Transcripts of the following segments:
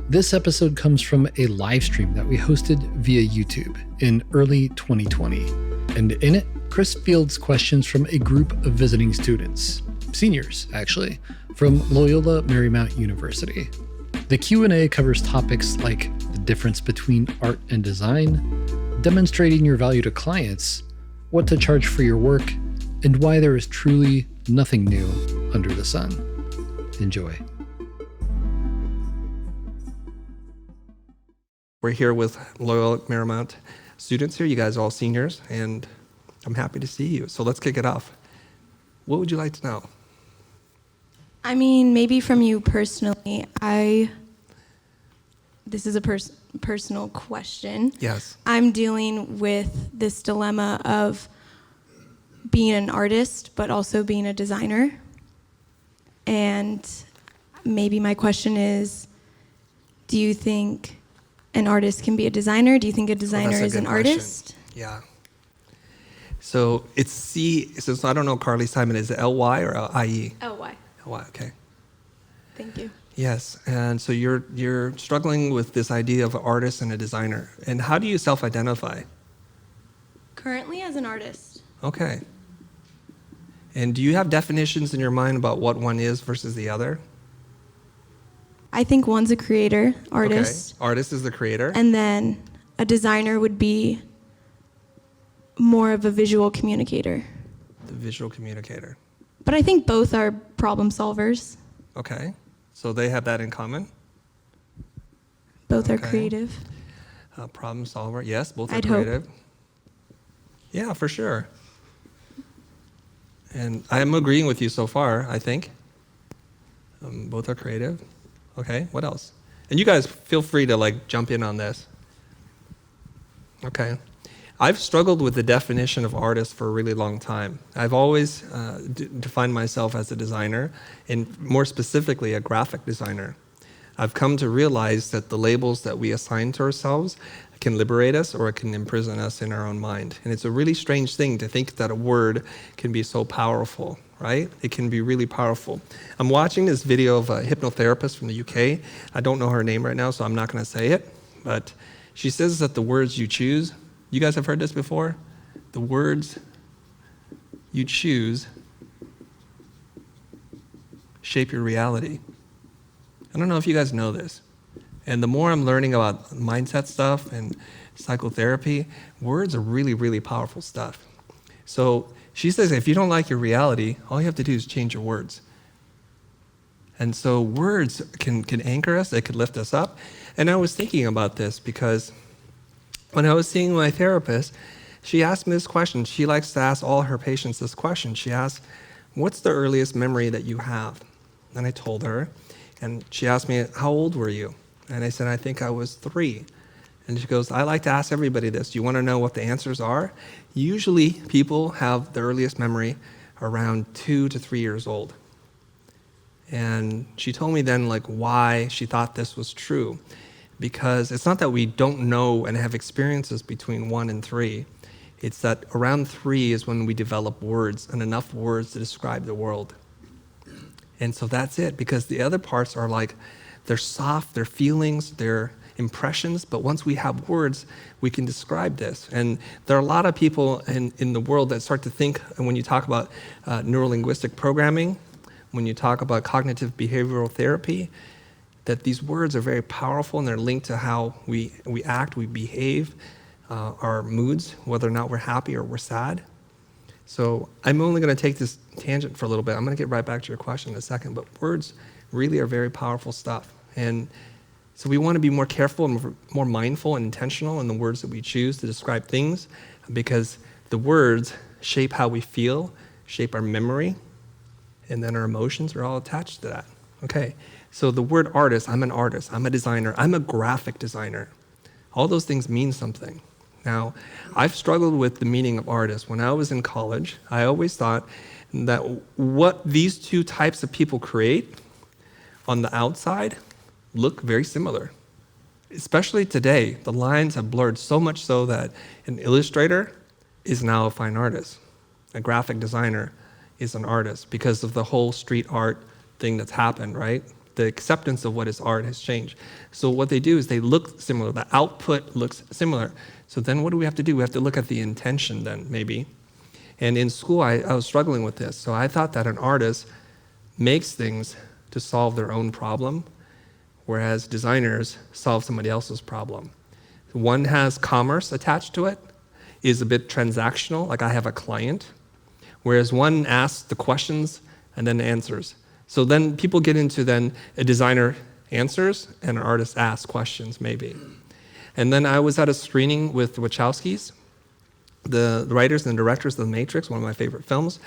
This episode comes from a live stream that we hosted via YouTube in early 2020. And in it, Chris fields questions from a group of visiting students, seniors actually, from Loyola Marymount University. The Q&A covers topics like the difference between art and design, demonstrating your value to clients, what to charge for your work, and why there is truly nothing new under the sun. Enjoy. We're here with Loyola Marymount students here. You guys are all seniors, and I'm happy to see you. So let's kick it off. What would you like to know? I mean, maybe from you personally. This is a personal question. Yes. I'm dealing with this dilemma of being an artist, but also being a designer. And maybe my question is, do you think an artist can be a designer? Do you think a designer is an artist? Yeah. So it's C, since I don't know Carly Simon, is it L-Y or L-I-E? L-Y. L-Y, okay. Thank you. Yes, and so you're struggling with this idea of an artist and a designer. And how do you self-identify? Currently as an artist. Okay. And do you have definitions in your mind about what one is versus the other? I think one's a creator, artist. Okay. Artist is the creator. And then a designer would be more of a visual communicator. The visual communicator. But I think both are problem solvers. Okay. So they have that in common? Both are creative. Problem solver. Yes, both are I'd creative. hope. Yeah, for sure. And I'm agreeing with you so far, I think. Both are creative. Okay, what else? And you guys feel free to jump in on this. Okay. I've struggled with the definition of artist for a really long time. I've always defined myself as a designer, and more specifically, a graphic designer. I've come to realize that the labels that we assign to ourselves can liberate us or it can imprison us in our own mind. And it's a really strange thing to think that a word can be so powerful, right? It can be really powerful. I'm watching this video of a hypnotherapist from the UK. I don't know her name right now, so I'm not going to say it. But she says that the words you choose, you guys have heard this before? The words you choose shape your reality. I don't know if you guys know this. And the more I'm learning about mindset stuff and psychotherapy, words are really, really powerful stuff. So she says if you don't like your reality, all you have to do is change your words. And so words can anchor us, they could lift us up. And I was thinking about this because when I was seeing my therapist, she asked me this question. She likes to ask all her patients this question. She asked, what's the earliest memory that you have? And I told her, and she asked me, how old were you? And I said, I think I was 3. And she goes, I like to ask everybody this. Do you want to know what the answers are? Usually people have the earliest memory around 2 to 3 years old. And she told me then why she thought this was true. Because it's not that we don't know and have experiences between 1 and 3. It's that around 3 is when we develop words, and enough words to describe the world. And so that's it, because the other parts are they're soft, they're feelings, they're impressions, but once we have words, we can describe this. And there are a lot of people in the world that start to think, and when you talk about neurolinguistic programming, when you talk about cognitive behavioral therapy, that these words are very powerful and they're linked to how we act, we behave, our moods, whether or not we're happy or we're sad. So I'm only going to take this tangent for a little bit. I'm going to get right back to your question in a second, but words really are very powerful stuff. And so we want to be more careful and more mindful and intentional in the words that we choose to describe things, because the words shape how we feel, shape our memory, and then our emotions are all attached to that. Okay, so the word artist, I'm an artist, I'm a designer, I'm a graphic designer. All those things mean something. Now, I've struggled with the meaning of artist. When I was in college, I always thought that what these two types of people create on the outside look very similar. Especially today, the lines have blurred so much so that an illustrator is now a fine artist. A graphic designer is an artist because of the whole street art thing that's happened, right? the acceptance of what is art has changed. So what they do is they look similar. The output looks similar. So then what do we have to do? We have to look at the intention then, maybe. And in school, I was struggling with this. So I thought that an artist makes things to solve their own problem, whereas designers solve somebody else's problem. One has commerce attached to it, is a bit transactional, like I have a client, whereas one asks the questions and then answers. So then people get into then a designer answers and an artist asks questions, maybe. And then I was at a screening with the Wachowskis, the writers and directors of The Matrix, one of my favorite films.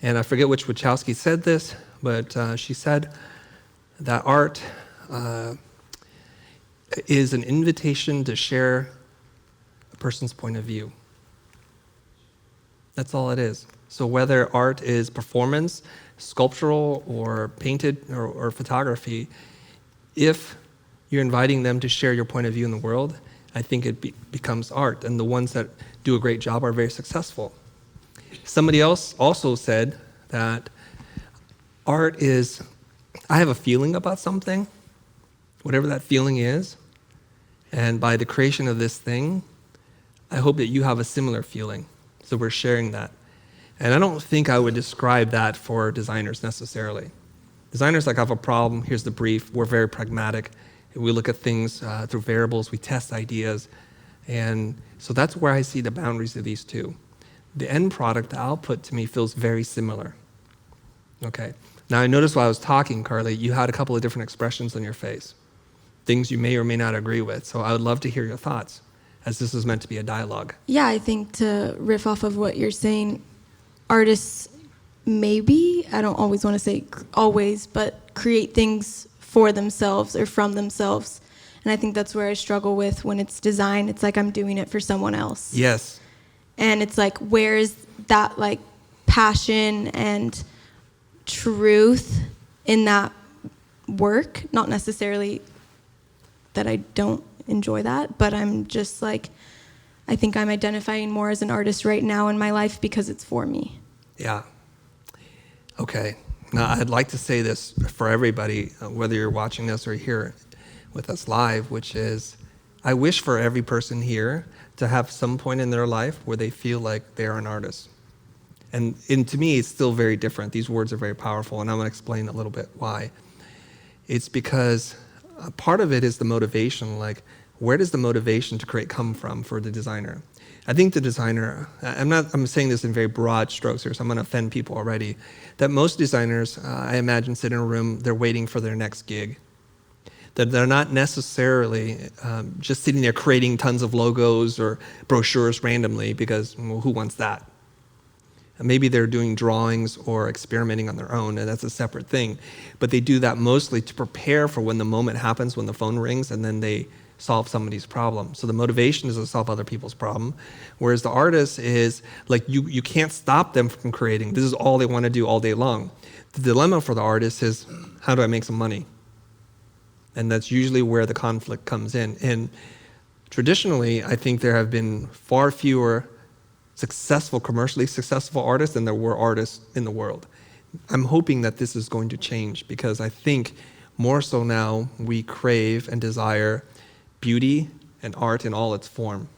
And I forget which Wachowski said this, but she said that art is an invitation to share a person's point of view. That's all it is. So whether art is performance, sculptural, or painted, or photography, if you're inviting them to share your point of view in the world, I think it becomes art. And the ones that do a great job are very successful. Somebody else also said that art is, I have a feeling about something, whatever that feeling is, and by the creation of this thing, I hope that you have a similar feeling. So we're sharing that. And I don't think I would describe that for designers necessarily. Designers like, I have a problem, here's the brief, we're very pragmatic. We look at things through variables, we test ideas. And so that's where I see the boundaries of these two. The end product, the output to me feels very similar. Okay. Now I noticed while I was talking, Carly, you had a couple of different expressions on your face. Things you may or may not agree with. So I would love to hear your thoughts, as this is meant to be a dialogue. Yeah, I think to riff off of what you're saying, artists maybe, I don't always want to say always, but create things for themselves or from themselves. And I think that's where I struggle with when it's design. It's like I'm doing it for someone else. Yes. And it's like, where is that like passion and truth in that work? Not necessarily that I don't enjoy that, but I'm just like, I think I'm identifying more as an artist right now in my life because it's for me. Yeah. Okay. Now, I'd like to say this for everybody, whether you're watching this or here with us live, which is, I wish for every person here to have some point in their life where they feel like they're an artist. And to me, it's still very different. These words are very powerful, and I'm going to explain a little bit why. It's because part of it is the motivation, like, where does the motivation to create come from for the designer? I think the designer, I'm saying this in very broad strokes here, so I'm going to offend people already, that most designers, I imagine, sit in a room, they're waiting for their next gig. That they're not necessarily just sitting there creating tons of logos or brochures randomly because, well, who wants that? And maybe they're doing drawings or experimenting on their own, and that's a separate thing. But they do that mostly to prepare for when the moment happens, when the phone rings, and then they solve somebody's problem. So the motivation is to solve other people's problem, whereas the artist is like, you can't stop them from creating. This is all they want to do all day long. The dilemma for the artist is, how do I make some money? And that's usually where the conflict comes in. And traditionally, I think there have been far fewer commercially successful artists than there were artists in the world. I'm hoping that this is going to change, because I think more so now we crave and desire beauty and art in all its form.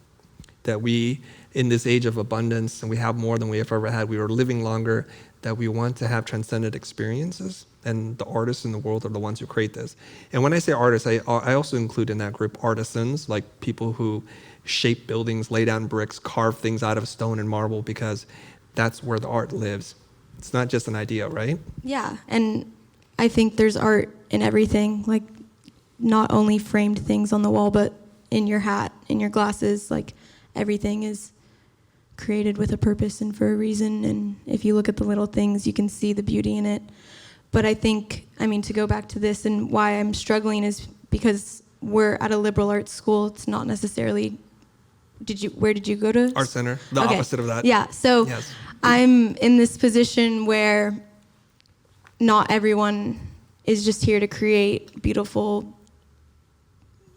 That we, in this age of abundance, and we have more than we have ever had, we are living longer, that we want to have transcendent experiences, and the artists in the world are the ones who create this. And when I say artists, I also include in that group artisans, like people who shape buildings, lay down bricks, carve things out of stone and marble, because that's where the art lives. It's not just an idea, right? Yeah, and I think there's art in everything, like not only framed things on the wall, but in your hat, in your glasses, like everything is created with a purpose and for a reason. And if you look at the little things, you can see the beauty in it. But I think, to go back to this and why I'm struggling is because we're at a liberal arts school. It's not necessarily, where did you go to? Art Center, the opposite of that. Yeah, so yes. I'm in this position where not everyone is just here to create beautiful,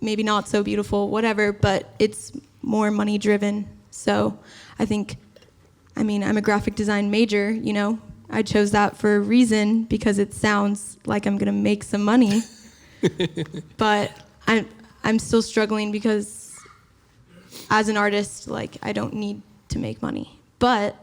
maybe not so beautiful, whatever, but it's more money driven. So I think, I'm a graphic design major, I chose that for a reason because it sounds like I'm going to make some money. But I'm still struggling because as an artist, like, I don't need to make money. But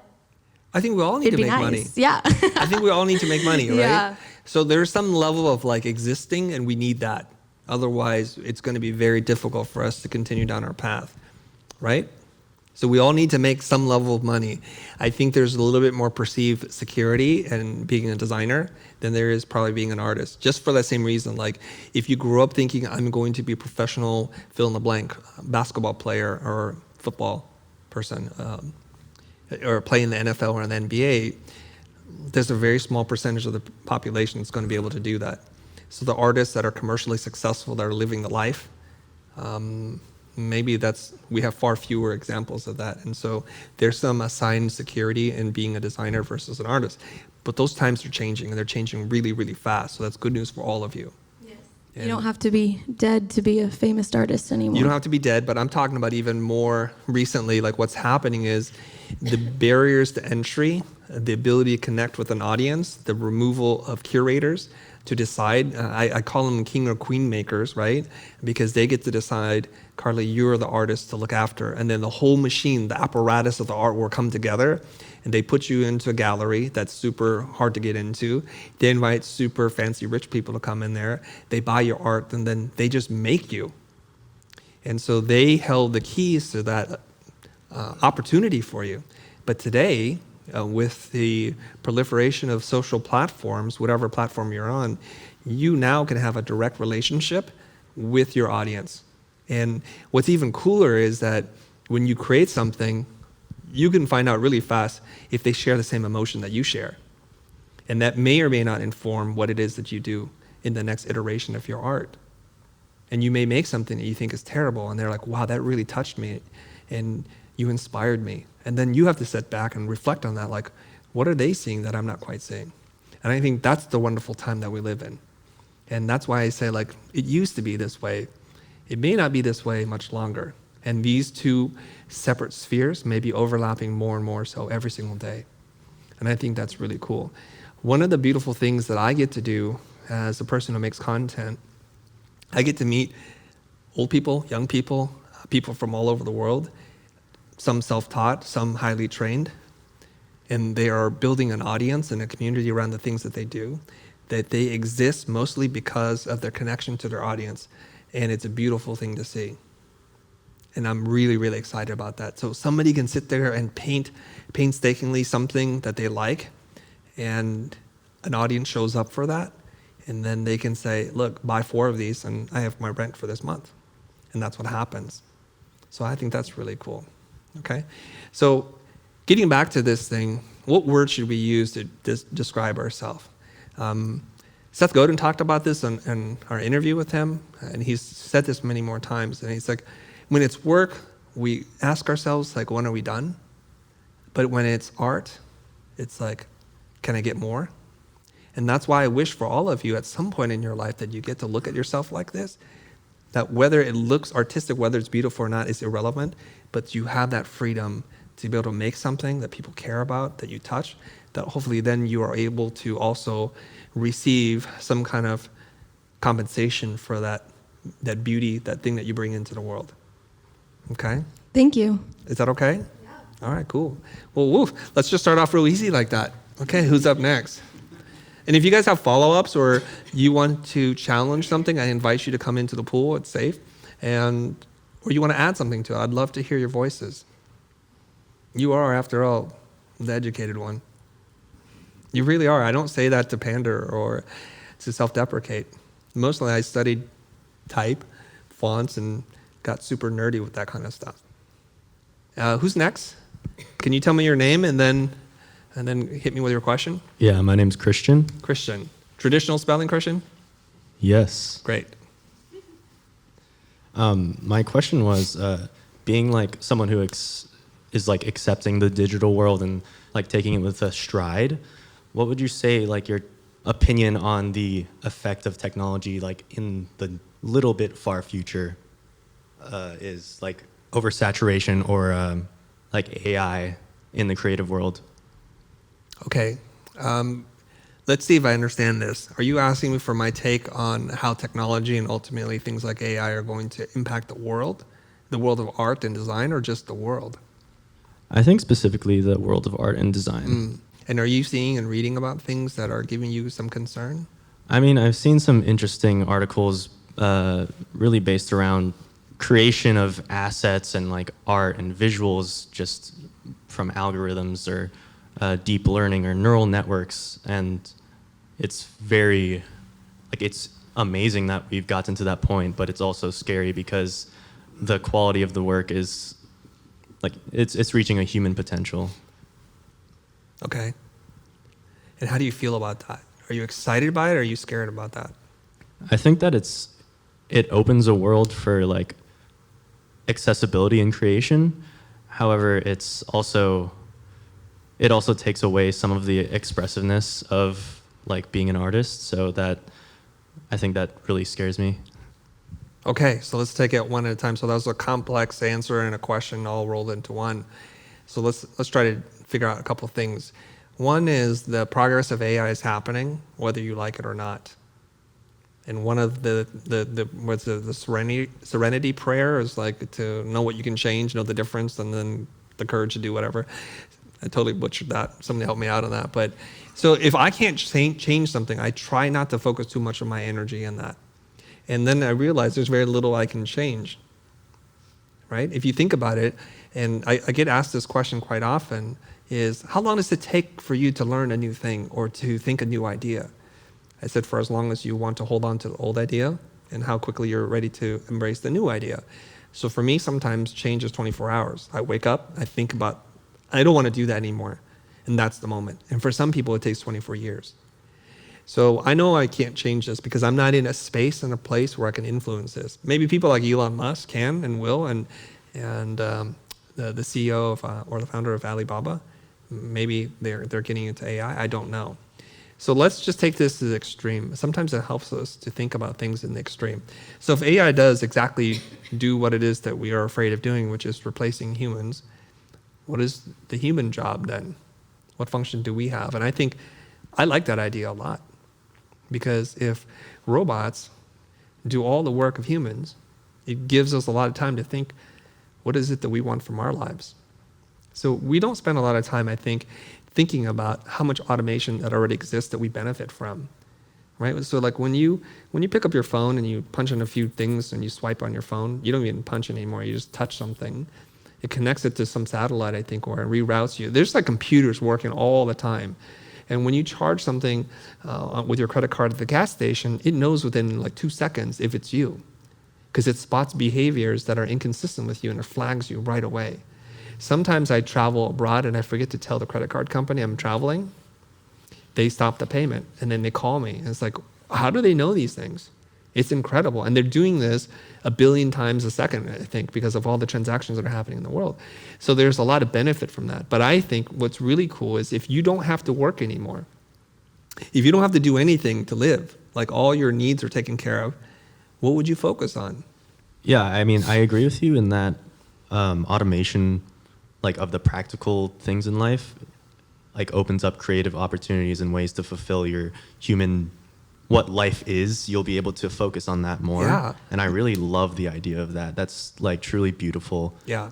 I think we all need to make money. Yeah. I think we all need to make money, right? Yeah. So there's some level of like existing, and we need that. Otherwise, it's going to be very difficult for us to continue down our path, right? So we all need to make some level of money. I think there's a little bit more perceived security in being a designer than there is probably being an artist. Just for that same reason, like if you grew up thinking I'm going to be a professional fill in the blank basketball player or football person, or play in the NFL or in the NBA, there's a very small percentage of the population that's going to be able to do that. So the artists that are commercially successful, that are living the life, maybe we have far fewer examples of that. And so there's some assigned security in being a designer versus an artist. But those times are changing, and they're changing really, really fast. So that's good news for all of you. Yes. You don't have to be dead to be a famous artist anymore. You don't have to be dead, but I'm talking about even more recently, like what's happening is the barriers to entry, the ability to connect with an audience, the removal of curators to decide. I call them king or queen makers, right? Because they get to decide, Carly, you're the artist to look after. And then the whole machine, the apparatus of the art will come together, and they put you into a gallery that's super hard to get into. They invite super fancy rich people to come in there. They buy your art, and then they just make you. And so they held the keys to that opportunity for you. But today, with the proliferation of social platforms, whatever platform you're on, you now can have a direct relationship with your audience. And what's even cooler is that when you create something, you can find out really fast if they share the same emotion that you share. And that may or may not inform what it is that you do in the next iteration of your art. And you may make something that you think is terrible, and they're like, wow, that really touched me, and you inspired me. And then you have to sit back and reflect on that, like, what are they seeing that I'm not quite seeing? And I think that's the wonderful time that we live in. And that's why I say, like, it used to be this way. It may not be this way much longer. And these two separate spheres may be overlapping more and more so every single day. And I think that's really cool. One of the beautiful things that I get to do as a person who makes content, I get to meet old people, young people, people from all over the world, some self-taught, some highly trained, and they are building an audience and a community around the things that they do, that they exist mostly because of their connection to their audience, and it's a beautiful thing to see. And I'm really, really excited about that. So somebody can sit there and paint painstakingly something that they like, and an audience shows up for that, and then they can say, look, buy 4 of these, and I have my rent for this month. And that's what happens. So I think that's really cool. Okay, so getting back to this thing, what word should we use to describe ourselves? Seth Godin talked about this in our interview with him, and he's said this many more times. And he's like, when it's work, we ask ourselves, like, when are we done? But when it's art, it's like, can I get more? And that's why I wish for all of you at some point in your life that you get to look at yourself like this, that whether it looks artistic, whether it's beautiful or not, is irrelevant, but you have that freedom to be able to make something that people care about, that you touch, that hopefully then you are able to also receive some kind of compensation for that beauty, that thing that you bring into the world. Okay? Thank you. Is that okay? Yeah. All right, cool. Well, let's just start off real easy like that. Okay, who's up next? And if you guys have follow-ups or you want to challenge something, I invite you to come into the pool. It's safe. Or you want to add something to it. I'd love to hear your voices. You are, after all, the educated one. You really are. I don't say that to pander or to self-deprecate. Mostly I studied type, fonts, and got super nerdy with that kind of stuff. Who's next? Can you tell me your name and then hit me with your question? Yeah, my name's Christian. Christian. Traditional spelling, Christian? Yes. Great. My question was, being like someone who is like accepting the digital world and like taking it with a stride, what would you say like your opinion on the effect of technology like in the little bit far future is like oversaturation or like AI in the creative world? Okay. Let's see if I understand this. Are you asking me for my take on how technology and ultimately things like AI are going to impact the world of art and design, or just the world? I think specifically the world of art and design. And are you seeing and reading about things that are giving you some concern? I mean, I've seen some interesting articles really based around creation of assets and like art and visuals just from algorithms or deep learning or neural networks. And it's very, like, it's amazing that we've gotten to that point, but it's also scary because the quality of the work is like, it's reaching a human potential. Okay. And how do you feel about that? Are you excited by it, or are you scared about that? I think that it opens a world for like accessibility and creation. However, it also takes away some of the expressiveness of like being an artist. So that, I think that really scares me. Okay, so let's take it one at a time. So that was a complex answer and a question all rolled into one. So let's try to figure out a couple of things. One is the progress of AI is happening, whether you like it or not. And one of the serenity prayer is like to know what you can change, know the difference, and then the courage to do whatever. I totally butchered that. Somebody help me out on that. But so if I can't change something, I try not to focus too much of my energy in that. And then I realize there's very little I can change, right? If you think about it, and I get asked this question quite often, is how long does it take for you to learn a new thing or to think a new idea? I said, for as long as you want to hold on to the old idea and how quickly you're ready to embrace the new idea. So for me, sometimes change is 24 hours. I wake up, I think about, I don't want to do that anymore. And that's the moment. And for some people, it takes 24 years. So I know I can't change this because I'm not in a space and a place where I can influence this. Maybe people like Elon Musk can and will, and the CEO of, or the founder of Alibaba, maybe they're getting into AI. I don't know. So let's just take this to the extreme. Sometimes it helps us to think about things in the extreme. So if AI does exactly do what it is that we are afraid of doing, which is replacing humans, what is the human job then? What function do we have? And I think I like that idea a lot. Because if robots do all the work of humans, it gives us a lot of time to think, what is it that we want from our lives? So we don't spend a lot of time, I think, thinking about how much automation that already exists that we benefit from, right? So like when you pick up your phone and you punch in a few things and you swipe on your phone, you don't even punch anymore, you just touch something. It connects it to some satellite, I think, or it reroutes you. There's like computers working all the time. And when you charge something with your credit card at the gas station, it knows within like 2 seconds if it's you, because it spots behaviors that are inconsistent with you and it flags you right away. Sometimes I travel abroad and I forget to tell the credit card company I'm traveling. They stop the payment and then they call me. And it's like, how do they know these things? It's incredible. And they're doing this 1 billion times a second, I think, because of all the transactions that are happening in the world. So there's a lot of benefit from that. But I think what's really cool is if you don't have to work anymore, if you don't have to do anything to live, like all your needs are taken care of, what would you focus on? Yeah, I mean, I agree with you in that automation, like of the practical things in life, like opens up creative opportunities and ways to fulfill your human, what life is. You'll be able to focus on that more. Yeah. And I really love the idea of that. That's like truly beautiful. Yeah.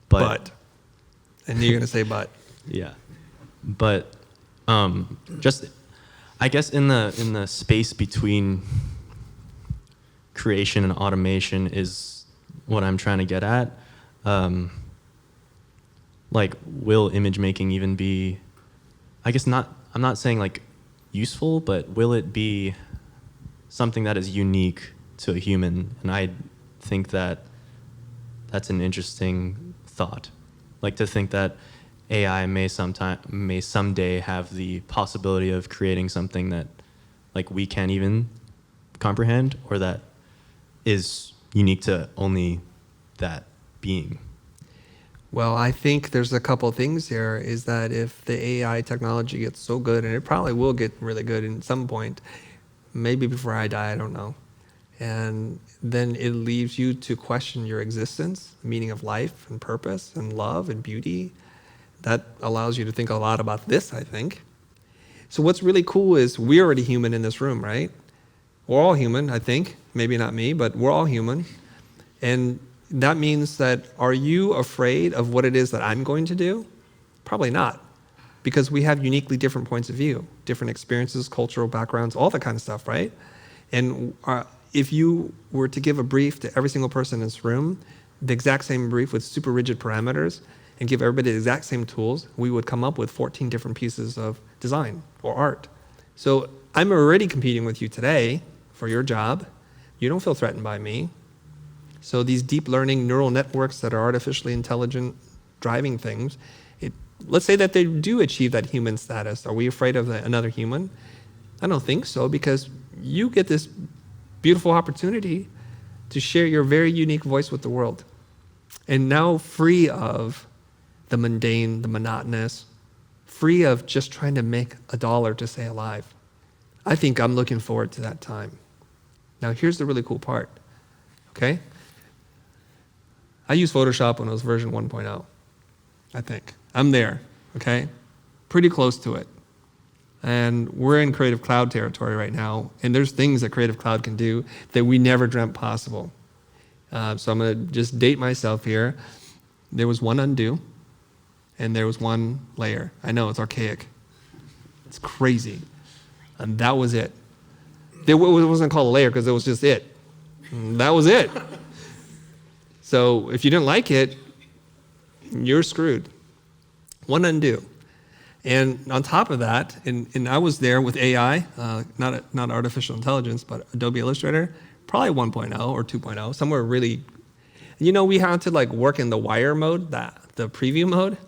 But and you're going to say but. Yeah. But just, I guess in the space between creation and automation is what I'm trying to get at. Like, will image making even be, I guess not, I'm not saying like useful, but will it be something that is unique to a human? And I think that that's an interesting thought. Like to think that AI may someday have the possibility of creating something that like we can't even comprehend, or that is unique to only that being. Well, I think there's a couple of things here, is that if the AI technology gets so good, and it probably will get really good at some point, maybe before I die, I don't know. And then it leaves you to question your existence, the meaning of life and purpose and love and beauty. That allows you to think a lot about this, I think. So what's really cool is we're already human in this room, right? We're all human, I think. Maybe not me, but we're all human. And that means that, are you afraid of what it is that I'm going to do? Probably not, because we have uniquely different points of view, different experiences, cultural backgrounds, all that kind of stuff, right? And if you were to give a brief to every single person in this room, the exact same brief with super rigid parameters, and give everybody the exact same tools, we would come up with 14 different pieces of design or art. So I'm already competing with you today for your job. You don't feel threatened by me. So these deep learning neural networks that are artificially intelligent driving things, let's say that they do achieve that human status. Are we afraid of another human? I don't think so, because you get this beautiful opportunity to share your very unique voice with the world. And now free of the mundane, the monotonous, free of just trying to make $1 to stay alive. I think I'm looking forward to that time. Now here's the really cool part, okay? I used Photoshop when it was version 1.0, I think. I'm there, okay? Pretty close to it. And we're in Creative Cloud territory right now, and there's things that Creative Cloud can do that we never dreamt possible. So I'm gonna just date myself here. There was one undo, and there was one layer. I know, it's archaic. It's crazy. And that was it. It wasn't called a layer because it was just it. And that was it. So if you didn't like it, you're screwed. One undo. And on top of that, and I was there with AI, not artificial intelligence, but Adobe Illustrator, probably 1.0 or 2.0, somewhere really. You know, we had to like work in the wire mode, the preview mode,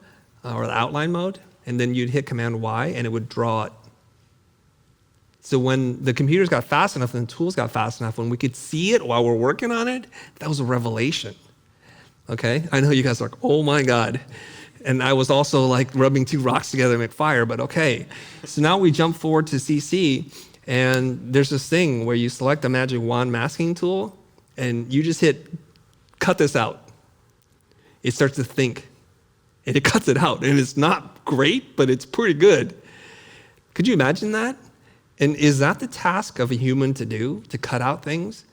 or the outline mode, and then you'd hit Command Y and it would draw it. So when the computers got fast enough and the tools got fast enough, when we could see it while we're working on it, that was a revelation. Okay? I know you guys are like, oh my God. And I was also like rubbing two rocks together to make fire, but okay. So now we jump forward to CC, and there's this thing where you select the magic wand masking tool, and you just hit, cut this out. It starts to think, and it cuts it out. And it's not great, but it's pretty good. Could you imagine that? And is that the task of a human to do, to cut out things,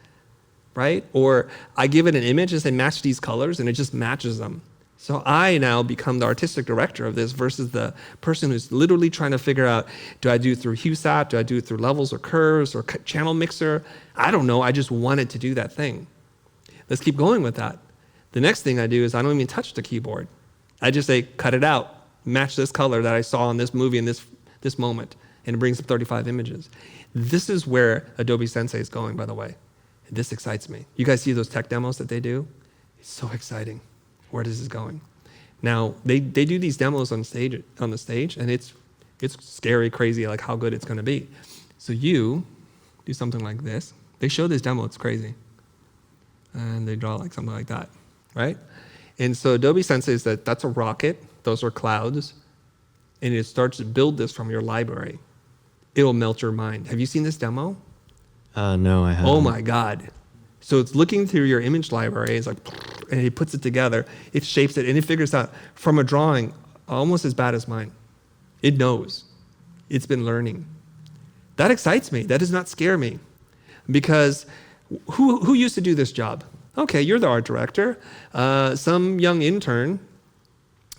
right? Or I give it an image and say, match these colors, and it just matches them. So I now become the artistic director of this versus the person who's literally trying to figure out, do I do it through HuSat? Do I do it through levels or curves or channel mixer? I don't know. I just wanted to do that thing. Let's keep going with that. The next thing I do is I don't even touch the keyboard. I just say, cut it out. Match this color that I saw in this movie in this moment. And it brings up 35 images. This is where Adobe Sensei is going, by the way. And this excites me. You guys see those tech demos that they do? It's so exciting. Where this is going. Now, they do these demos on the stage, and it's scary, crazy, like how good it's going to be. So you do something like this. They show this demo, it's crazy. And they draw like something like that, right? And so Adobe senses that that's a rocket, those are clouds, and it starts to build this from your library. It'll melt your mind. Have you seen this demo? No, I haven't. Oh my God. So it's looking through your image library, it's like, and he puts it together, it shapes it, and it figures out from a drawing almost as bad as mine. It knows. It's been learning. That excites me. That does not scare me. Because who used to do this job? Okay, you're the art director. Some young intern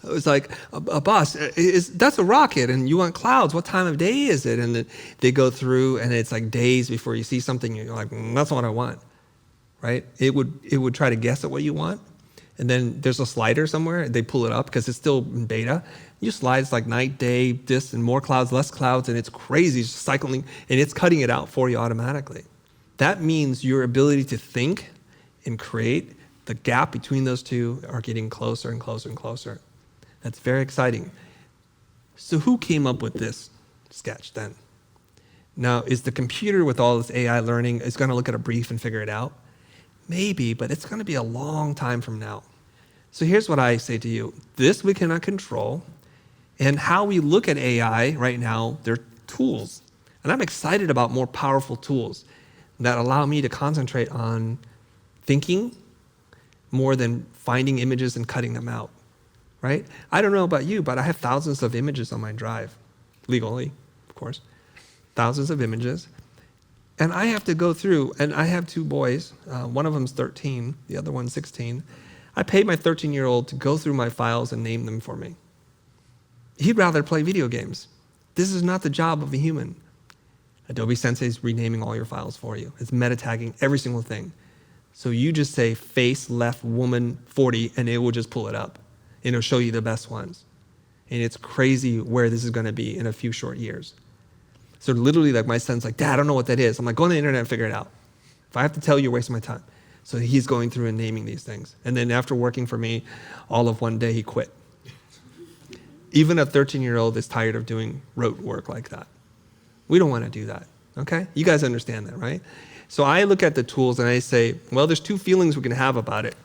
was like, boss, that's a rocket, and you want clouds. What time of day is it? And then they go through, and it's like days before you see something, and you're like, that's not what I want. Right? It would try to guess at what you want. And then there's a slider somewhere. They pull it up because it's still in beta. You slide, it's like night, day, this, and more clouds, less clouds, and it's crazy. It's just cycling, and it's cutting it out for you automatically. That means your ability to think and create, the gap between those two are getting closer and closer and closer. That's very exciting. So who came up with this sketch then? Now, is the computer with all this AI learning is going to look at a brief and figure it out? Maybe, but it's going to be a long time from now. So here's what I say to you. This we cannot control. And how we look at AI right now, they're tools. And I'm excited about more powerful tools that allow me to concentrate on thinking more than finding images and cutting them out, right? I don't know about you, but I have thousands of images on my drive, legally, course, thousands of images. And I have to go through, and I have 2 boys. One of them's 13, the other one's 16. I paid my 13-year-old to go through my files and name them for me. He'd rather play video games. This is not the job of a human. Adobe Sensei is renaming all your files for you. It's meta tagging every single thing. So you just say face left woman 40 and it will just pull it up. And it'll show you the best ones. And it's crazy where this is going to be in a few short years. So literally, like, my son's like, Dad, I don't know what that is. I'm like, go on the internet and figure it out. If I have to tell you, you're wasting my time. So he's going through and naming these things. And then after working for me all of one day, he quit. Even a 13-year-old is tired of doing rote work like that. We don't want to do that, okay? You guys understand that, right? So I look at the tools and I say, well, there's 2 feelings we can have about it,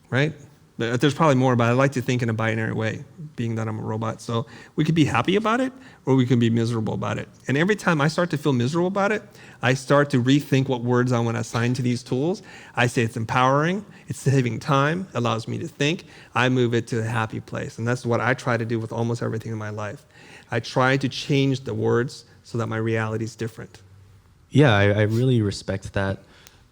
right? There's probably more about it. I like to think in a binary way, being that I'm a robot. So we could be happy about it, or we can be miserable about it. And every time I start to feel miserable about it, I start to rethink what words I want to assign to these tools. I say it's empowering, it's saving time, allows me to think. I move it to a happy place. And that's what I try to do with almost everything in my life. I try to change the words so that my reality is different. Yeah, I really respect that.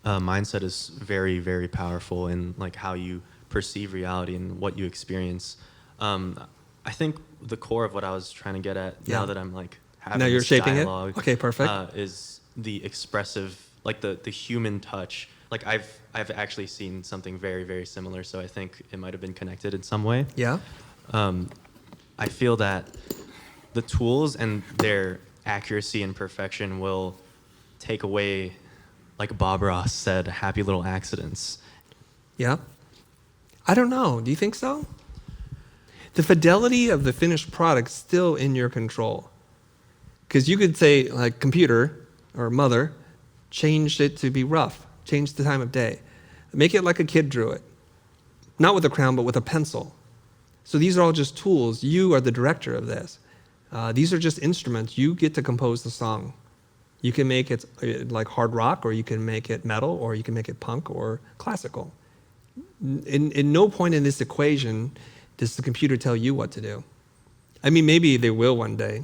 Mindset is very, very powerful in like how you perceive reality and what you experience. I think the core of what I was trying to get at, now that I'm like having now you're this shaping dialogue, it. Okay, perfect. Is the expressive, like the human touch. Like I've actually seen something very, very similar. So I think it might have been connected in some way. Yeah. I feel that the tools and their accuracy and perfection will take away, like Bob Ross said, happy little accidents. Yeah. I don't know. Do you think so? The fidelity of the finished product is still in your control. Because you could say, like, computer or mother, change it to be rough. Change the time of day. Make it like a kid drew it. Not with a crayon, but with a pencil. So these are all just tools. You are the director of this. These are just instruments. You get to compose the song. You can make it like hard rock, or you can make it metal, or you can make it punk or classical. In no point in this equation does the computer tell you what to do. I mean, maybe they will one day.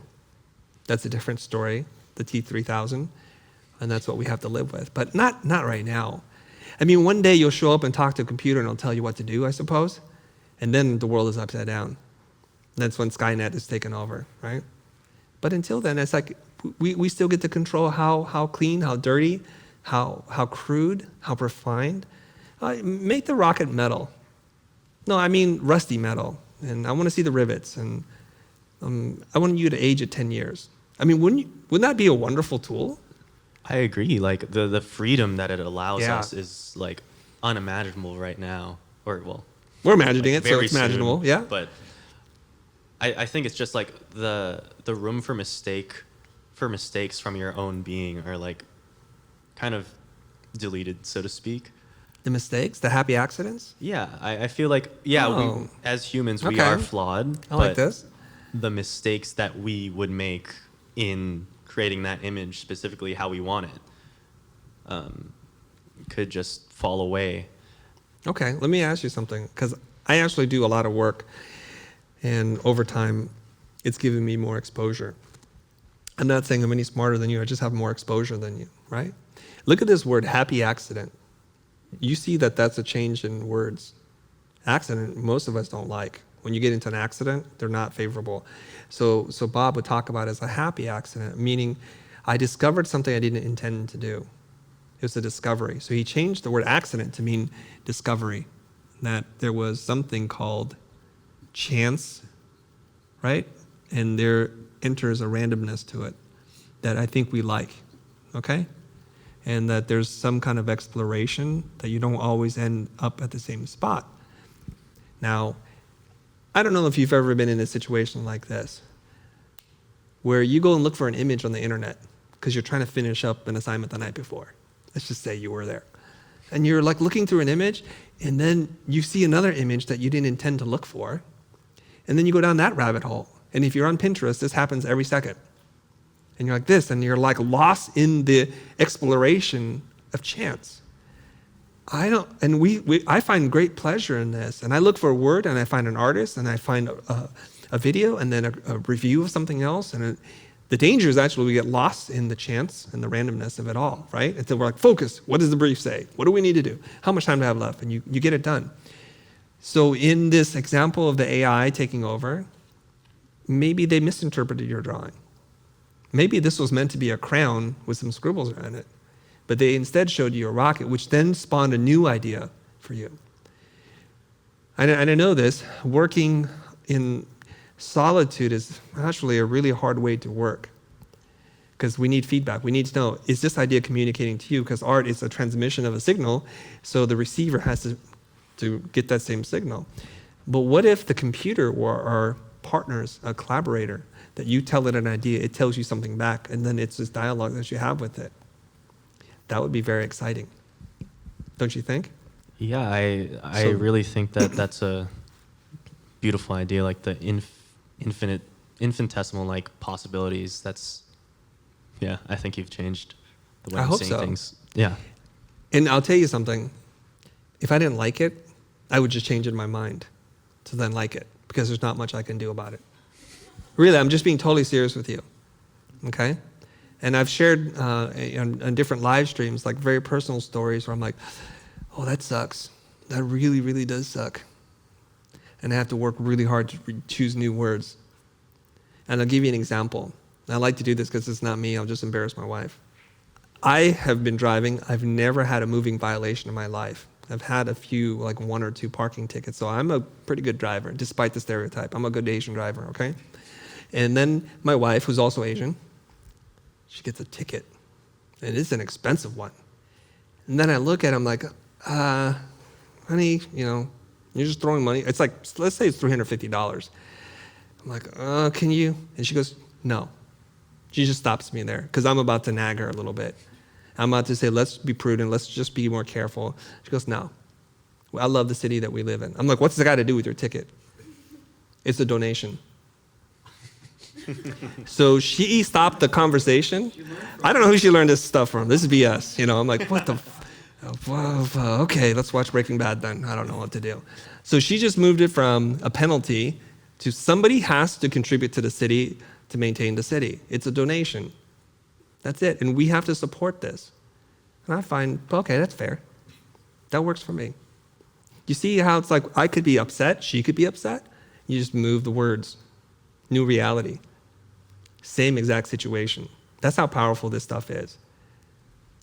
That's a different story, the T3000, and that's what we have to live with. But not right now. I mean, one day you'll show up and talk to a computer and it'll tell you what to do, I suppose, and then the world is upside down. That's when Skynet is taken over, right? But until then, it's like we still get to control how clean, how dirty, how crude, how refined. Make the rocket metal. No, I mean rusty metal. And I want to see the rivets. And I want you to age it 10 years. I mean, wouldn't that be a wonderful tool? I agree. Like the freedom that it allows us is like unimaginable right now. Or well, we're imagining like it, so it's imaginable. Soon, yeah. But I think it's just like the room for mistakes from your own being are like kind of deleted, so to speak. The mistakes, the happy accidents? Yeah, I feel like, we, as humans, we are flawed. I like this. The mistakes that we would make in creating that image, specifically how we want it, could just fall away. Okay, let me ask you something, because I actually do a lot of work, and over time, it's given me more exposure. I'm not saying I'm any smarter than you, I just have more exposure than you, right? Look at this word, happy accident. You see that that's a change in words. Accident, most of us don't like. When you get into an accident, they're not favorable. So Bob would talk about it as a happy accident, meaning I discovered something I didn't intend to do. It was a discovery. So he changed the word accident to mean discovery, that there was something called chance, right? And there enters a randomness to it that I think we like, okay? And that there's some kind of exploration that you don't always end up at the same spot. Now, I don't know if you've ever been in a situation like this, where you go and look for an image on the internet because you're trying to finish up an assignment the night before. Let's just say you were there. And you're like looking through an image, and then you see another image that you didn't intend to look for, and then you go down that rabbit hole. And if you're on Pinterest, this happens every second. And you're like this, and you're like lost in the exploration of chance. I find great pleasure in this. And I look for a word, and I find an artist, and I find a video, and then a review of something else, and The danger is actually we get lost in the chance and the randomness of it all, right? Until we're like, focus, what does the brief say? What do we need to do? How much time do I have left? And you get it done. So in this example of the AI taking over, maybe they misinterpreted your drawing. Maybe this was meant to be a crown with some scribbles around it, but they instead showed you a rocket, which then spawned a new idea for you. And I know this, working in solitude is actually a really hard way to work because we need feedback. We need to know, is this idea communicating to you? Because art is a transmission of a signal, so the receiver has to get that same signal. But what if the computer were our partners, a collaborator, that you tell it an idea, it tells you something back, and then it's this dialogue that you have with it? That would be very exciting. Don't you think? Yeah, I really think that that's a beautiful idea, like the infinitesimal like possibilities. I think you've changed the way I of hope seeing so. things. Yeah. And I'll tell you something. If I didn't like it, I would just change it in my mind to then like it, because there's not much I can do about it. Really, I'm just being totally serious with you, okay? And I've shared on different live streams, like very personal stories where I'm like, oh, that sucks. That really, really does suck. And I have to work really hard to choose new words. And I'll give you an example. I like to do this because it's not me. I'll just embarrass my wife. I have been driving. I've never had a moving violation in my life. I've had a few, like 1 or 2 parking tickets. So I'm a pretty good driver, despite the stereotype. I'm a good Asian driver, okay? And then my wife, who's also Asian, she gets a ticket. And it's an expensive one. And then I look at him like, honey, you're just throwing money. It's like, let's say it's $350. I'm like, can you? And she goes, no. She just stops me there because I'm about to nag her a little bit. I'm about to say, let's be prudent. Let's just be more careful. She goes, no. I love the city that we live in. I'm like, what's that got to do with your ticket? It's a donation. So she stopped the conversation. I don't know who she learned this stuff from. This is BS. I'm like, what the? Okay, let's watch Breaking Bad then. I don't know what to do. So she just moved it from a penalty to somebody has to contribute to the city to maintain the city. It's a donation. That's it. And we have to support this. And I find, okay, that's fair. That works for me. You see how it's like I could be upset, she could be upset? You just move the words. New reality. Same exact situation. That's how powerful this stuff is.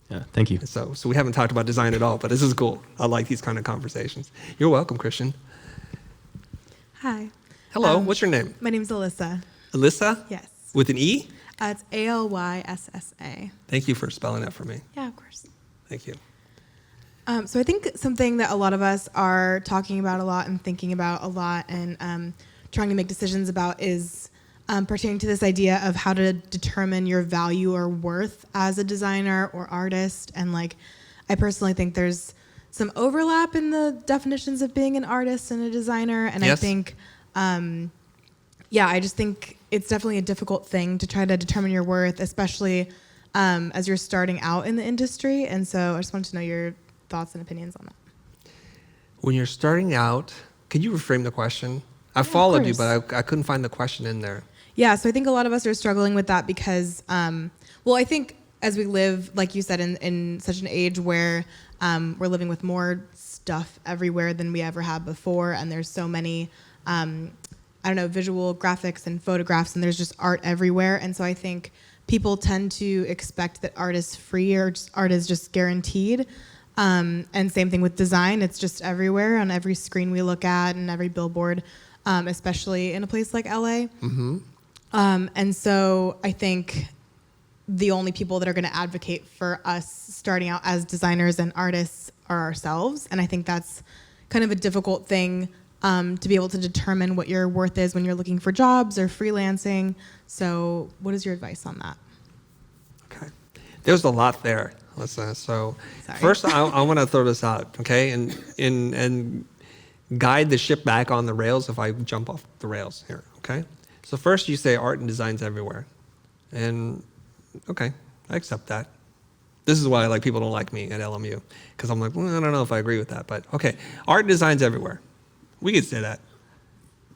Yeah, thank you. So we haven't talked about design at all, but this is cool. I like these kind of conversations. You're welcome, Christian. Hi. Hello, what's your name? My name's Alyssa. Alyssa? Yes. With an E? It's Alyssa. Thank you for spelling that for me. Yeah, of course. Thank you. So I think something that a lot of us are talking about a lot and thinking about a lot and trying to make decisions about is pertaining to this idea of how to determine your value or worth as a designer or artist. And I personally think there's some overlap in the definitions of being an artist and a designer. And yes. I think, I just think it's definitely a difficult thing to try to determine your worth, especially as you're starting out in the industry. And so I just wanted to know your thoughts and opinions on that. When you're starting out, could you reframe the question? I followed you, but I couldn't find the question in there. Yeah, so I think a lot of us are struggling with that because, I think as we live, like you said, in such an age where we're living with more stuff everywhere than we ever have before, and there's so many, visual graphics and photographs, and there's just art everywhere. And so I think people tend to expect that art is free or art is just guaranteed. And same thing with design. It's just everywhere on every screen we look at and every billboard, especially in a place like LA. Mm-hmm. And so I think the only people that are going to advocate for us starting out as designers and artists are ourselves. And I think that's kind of a difficult thing to be able to determine what your worth is when you're looking for jobs or freelancing. So what is your advice on that? Okay. There's a lot there, Alyssa. So Sorry. First, I want to throw this out, okay, and guide the ship back on the rails if I jump off the rails here, okay? So first you say art and design's everywhere. And, okay, I accept that. This is why people don't like me at LMU, because I'm like, I don't know if I agree with that, but okay. Art and design's everywhere. We could say that.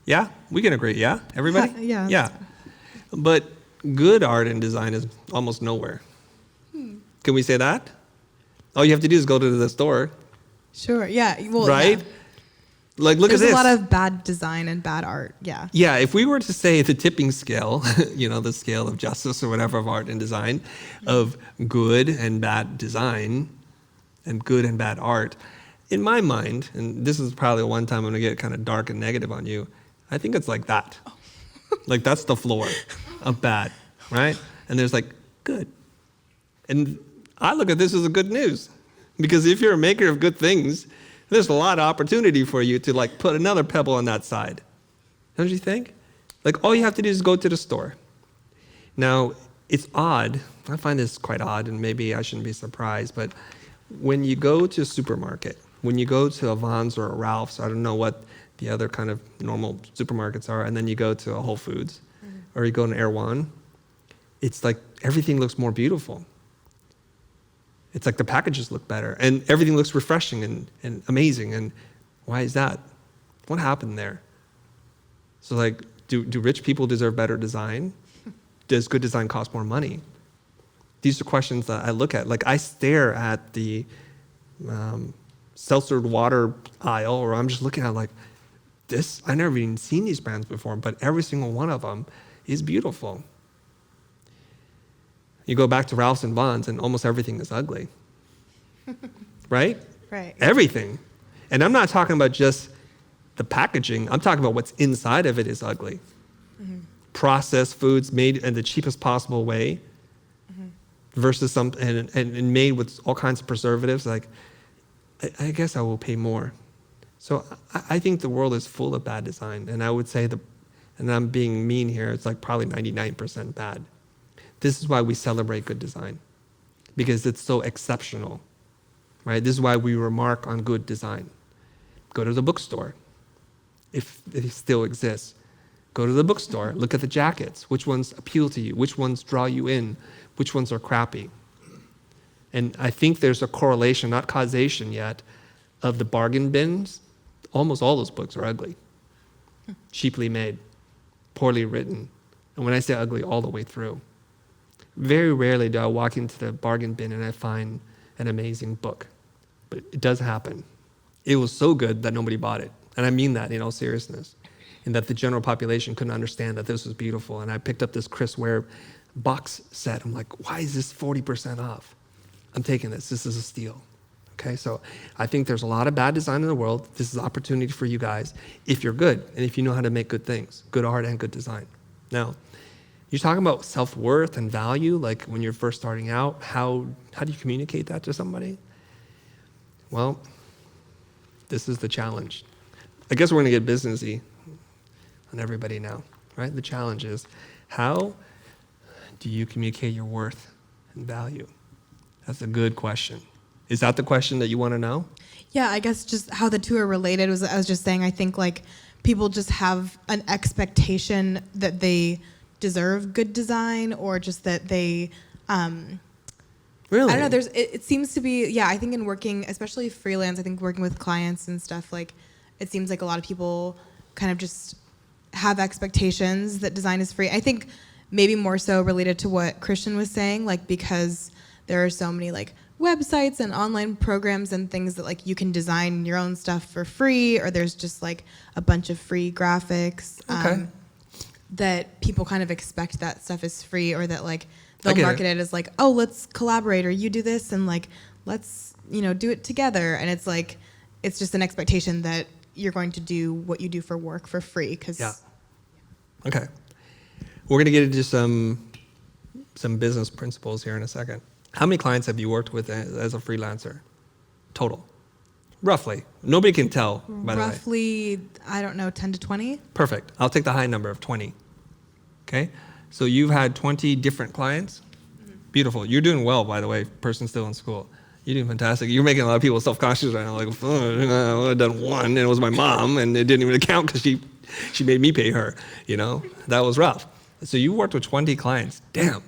Yeah? We can agree, yeah? Everybody? Yeah. Yeah. But good art and design is almost nowhere. Can we say that? All you have to do is go to the store, Sure. Yeah. Well, right? yeah. Like, look There's at this. a lot of bad design and bad art. Yeah. Yeah, if we were to say the tipping scale, the scale of justice or whatever of art and design, of good and bad design and good and bad art, in my mind, and this is probably one time I'm gonna get kind of dark and negative on you, I think it's like that. Like that's the floor of bad, right? And there's like good. And I look at this as a good news, because if you're a maker of good things, there's a lot of opportunity for you to like put another pebble on that side. Don't you think? Like all you have to do is go to the store. Now, it's odd. I find this quite odd, and maybe I shouldn't be surprised, but when you go to a supermarket, when you go to a Vons or a Ralph's, I don't know what the other kind of normal supermarkets are, and then you go to a Whole Foods, or you go to an Erewhon, it's like everything looks more beautiful. It's like the packages look better, and everything looks refreshing and amazing. And why is that? What happened there? So like, do rich people deserve better design? Does good design cost more money? These are questions that I look at. Like I stare at the seltzered water aisle, or I'm just looking at like this. I never even seen these brands before, but every single one of them is beautiful. You go back to Ralph's and Vons, and almost everything is ugly, right? Right. Everything. And I'm not talking about just the packaging. I'm talking about what's inside of it is ugly. Processed foods made in the cheapest possible way versus some and made with all kinds of preservatives. Like, I guess I will pay more. So I think the world is full of bad design, and I would say and I'm being mean here, it's like probably 99% bad. This is why we celebrate good design, because it's so exceptional, right? This is why we remark on good design. Go to the bookstore, if it still exists. Go to the bookstore, look at the jackets. Which ones appeal to you? Which ones draw you in? Which ones are crappy? And I think there's a correlation, not causation yet, of the bargain bins. Almost all those books are ugly, cheaply made, poorly written. And when I say ugly, all the way through. Very rarely do I walk into the bargain bin and I find an amazing book. But it does happen. It was so good that nobody bought it. And I mean that in all seriousness. And that the general population couldn't understand that this was beautiful. And I picked up this Chris Ware box set. I'm like, why is this 40% off? I'm taking this. This is a steal. Okay, so I think there's a lot of bad design in the world. This is an opportunity for you guys if you're good and if you know how to make good things, good art and good design. Now, you're talking about self-worth and value, like when you're first starting out, how do you communicate that to somebody? Well, this is the challenge. I guess we're going to get businessy on everybody now, right? The challenge is, how do you communicate your worth and value? That's a good question. Is that the question that you want to know? Yeah, I guess just how the two are related was, I was just saying, I think like people just have an expectation that they deserve good design, or just that they, Really? I don't know, it seems to be, yeah, I think in working, especially freelance, I think working with clients and stuff, like it seems like a lot of people kind of just have expectations that design is free. I think maybe more so related to what Christian was saying, like because there are so many like websites and online programs and things that like you can design your own stuff for free, or there's just like a bunch of free graphics that people kind of expect that stuff is free, or that like they'll market it as like, oh, let's collaborate, or you do this and like let's do it together. And it's like it's just an expectation that you're going to do what you do for work for free. Okay, we're gonna get into some business principles here in a second. How many clients have you worked with as a freelancer? Total. Roughly. Nobody can tell, by the way. Roughly, I don't know, 10 to 20? Perfect. I'll take the high number of 20. Okay? So you've had 20 different clients? Beautiful. You're doing well, by the way, person still in school. You're doing fantastic. You're making a lot of people self-conscious right now. Like, oh, I've done one, and it was my mom, and it didn't even count because she made me pay her. That was rough. So you worked with 20 clients. Damn.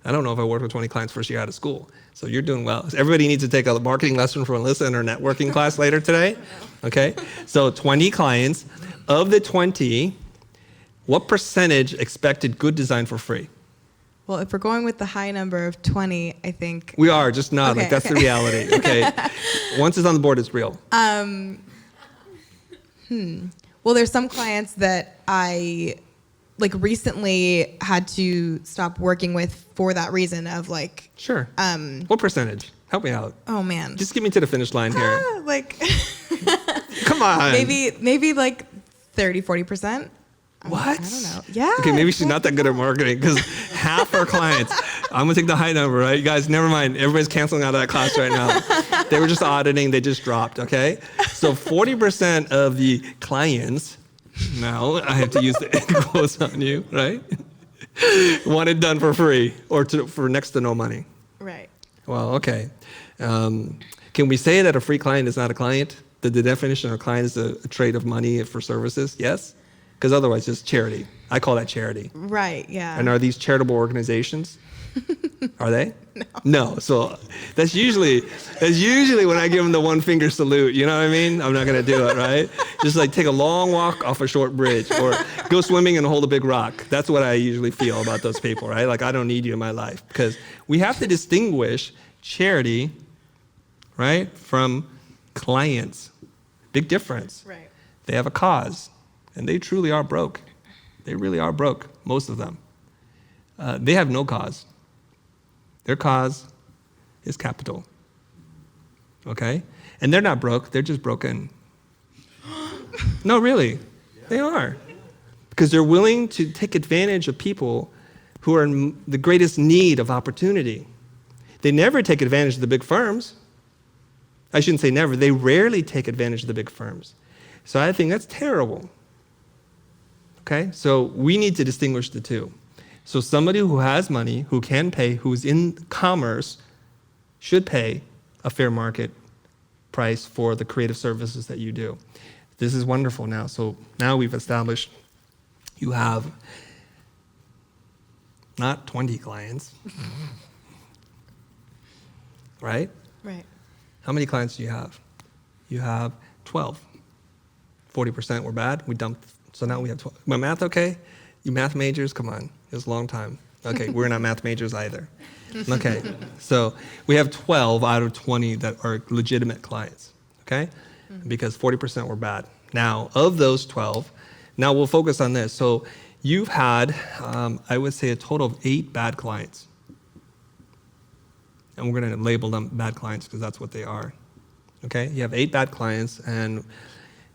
I don't know if I worked with 20 clients first year out of school. So you're doing well. So everybody needs to take a marketing lesson from Alyssa in her networking class later today. Okay? So 20 clients. Of the 20, what percentage expected good design for free? Well, if we're going with the high number of 20, I think. We are, just not. Okay, Like, that's the reality. Okay. Once it's on the board, it's real. Well, there's some clients that I like recently had to stop working with for that reason of like. Sure. What percentage? Help me out. Oh man. Just get me to the finish line here. Like. Come on. Maybe like 30-40%. What? I don't know. Yeah. Okay, maybe she's not that good at marketing because half our clients, I'm gonna take the high number, right? You guys, never mind. Everybody's canceling out of that class right now. They were just auditing, they just dropped, okay? So 40% of the clients, now I have to use the quotes on you, right? Want it done for free or for next to no money. Right. Well, okay. Can we say that a free client is not a client? That the definition of a client is a trade of money for services? Yes? Because otherwise, it's charity. I call that charity. Right, yeah. And are these charitable organizations? Are they? No. So that's usually when I give them the one finger salute. You know what I mean? I'm not gonna do it, right? Just like take a long walk off a short bridge, or go swimming and hold a big rock. That's what I usually feel about those people, right? Like, I don't need you in my life, because we have to distinguish charity, right, from clients. Big difference. Right. They have a cause, and they truly are broke. They really are broke, most of them. They have no cause. Their cause is capital. Okay? And they're not broke, they're just broken. No, really. They are. Because they're willing to take advantage of people who are in the greatest need of opportunity. They never take advantage of the big firms. I shouldn't say never. They rarely take advantage of the big firms. So I think that's terrible. Okay? So we need to distinguish the two. So somebody who has money, who can pay, who's in commerce, should pay a fair market price for the creative services that you do. This is wonderful now. So now we've established you have not 20 clients, right? Right. How many clients do you have? You have 12. 40% were bad. We dumped. So now we have 12. My math okay? You math majors, come on. It was a long time. Okay, we're not math majors either. Okay, so we have 12 out of 20 that are legitimate clients, okay? Because 40% were bad. Now, of those 12, now we'll focus on this. So you've had, I would say, a total of 8 bad clients. And we're going to label them bad clients because that's what they are, okay? You have 8 bad clients, and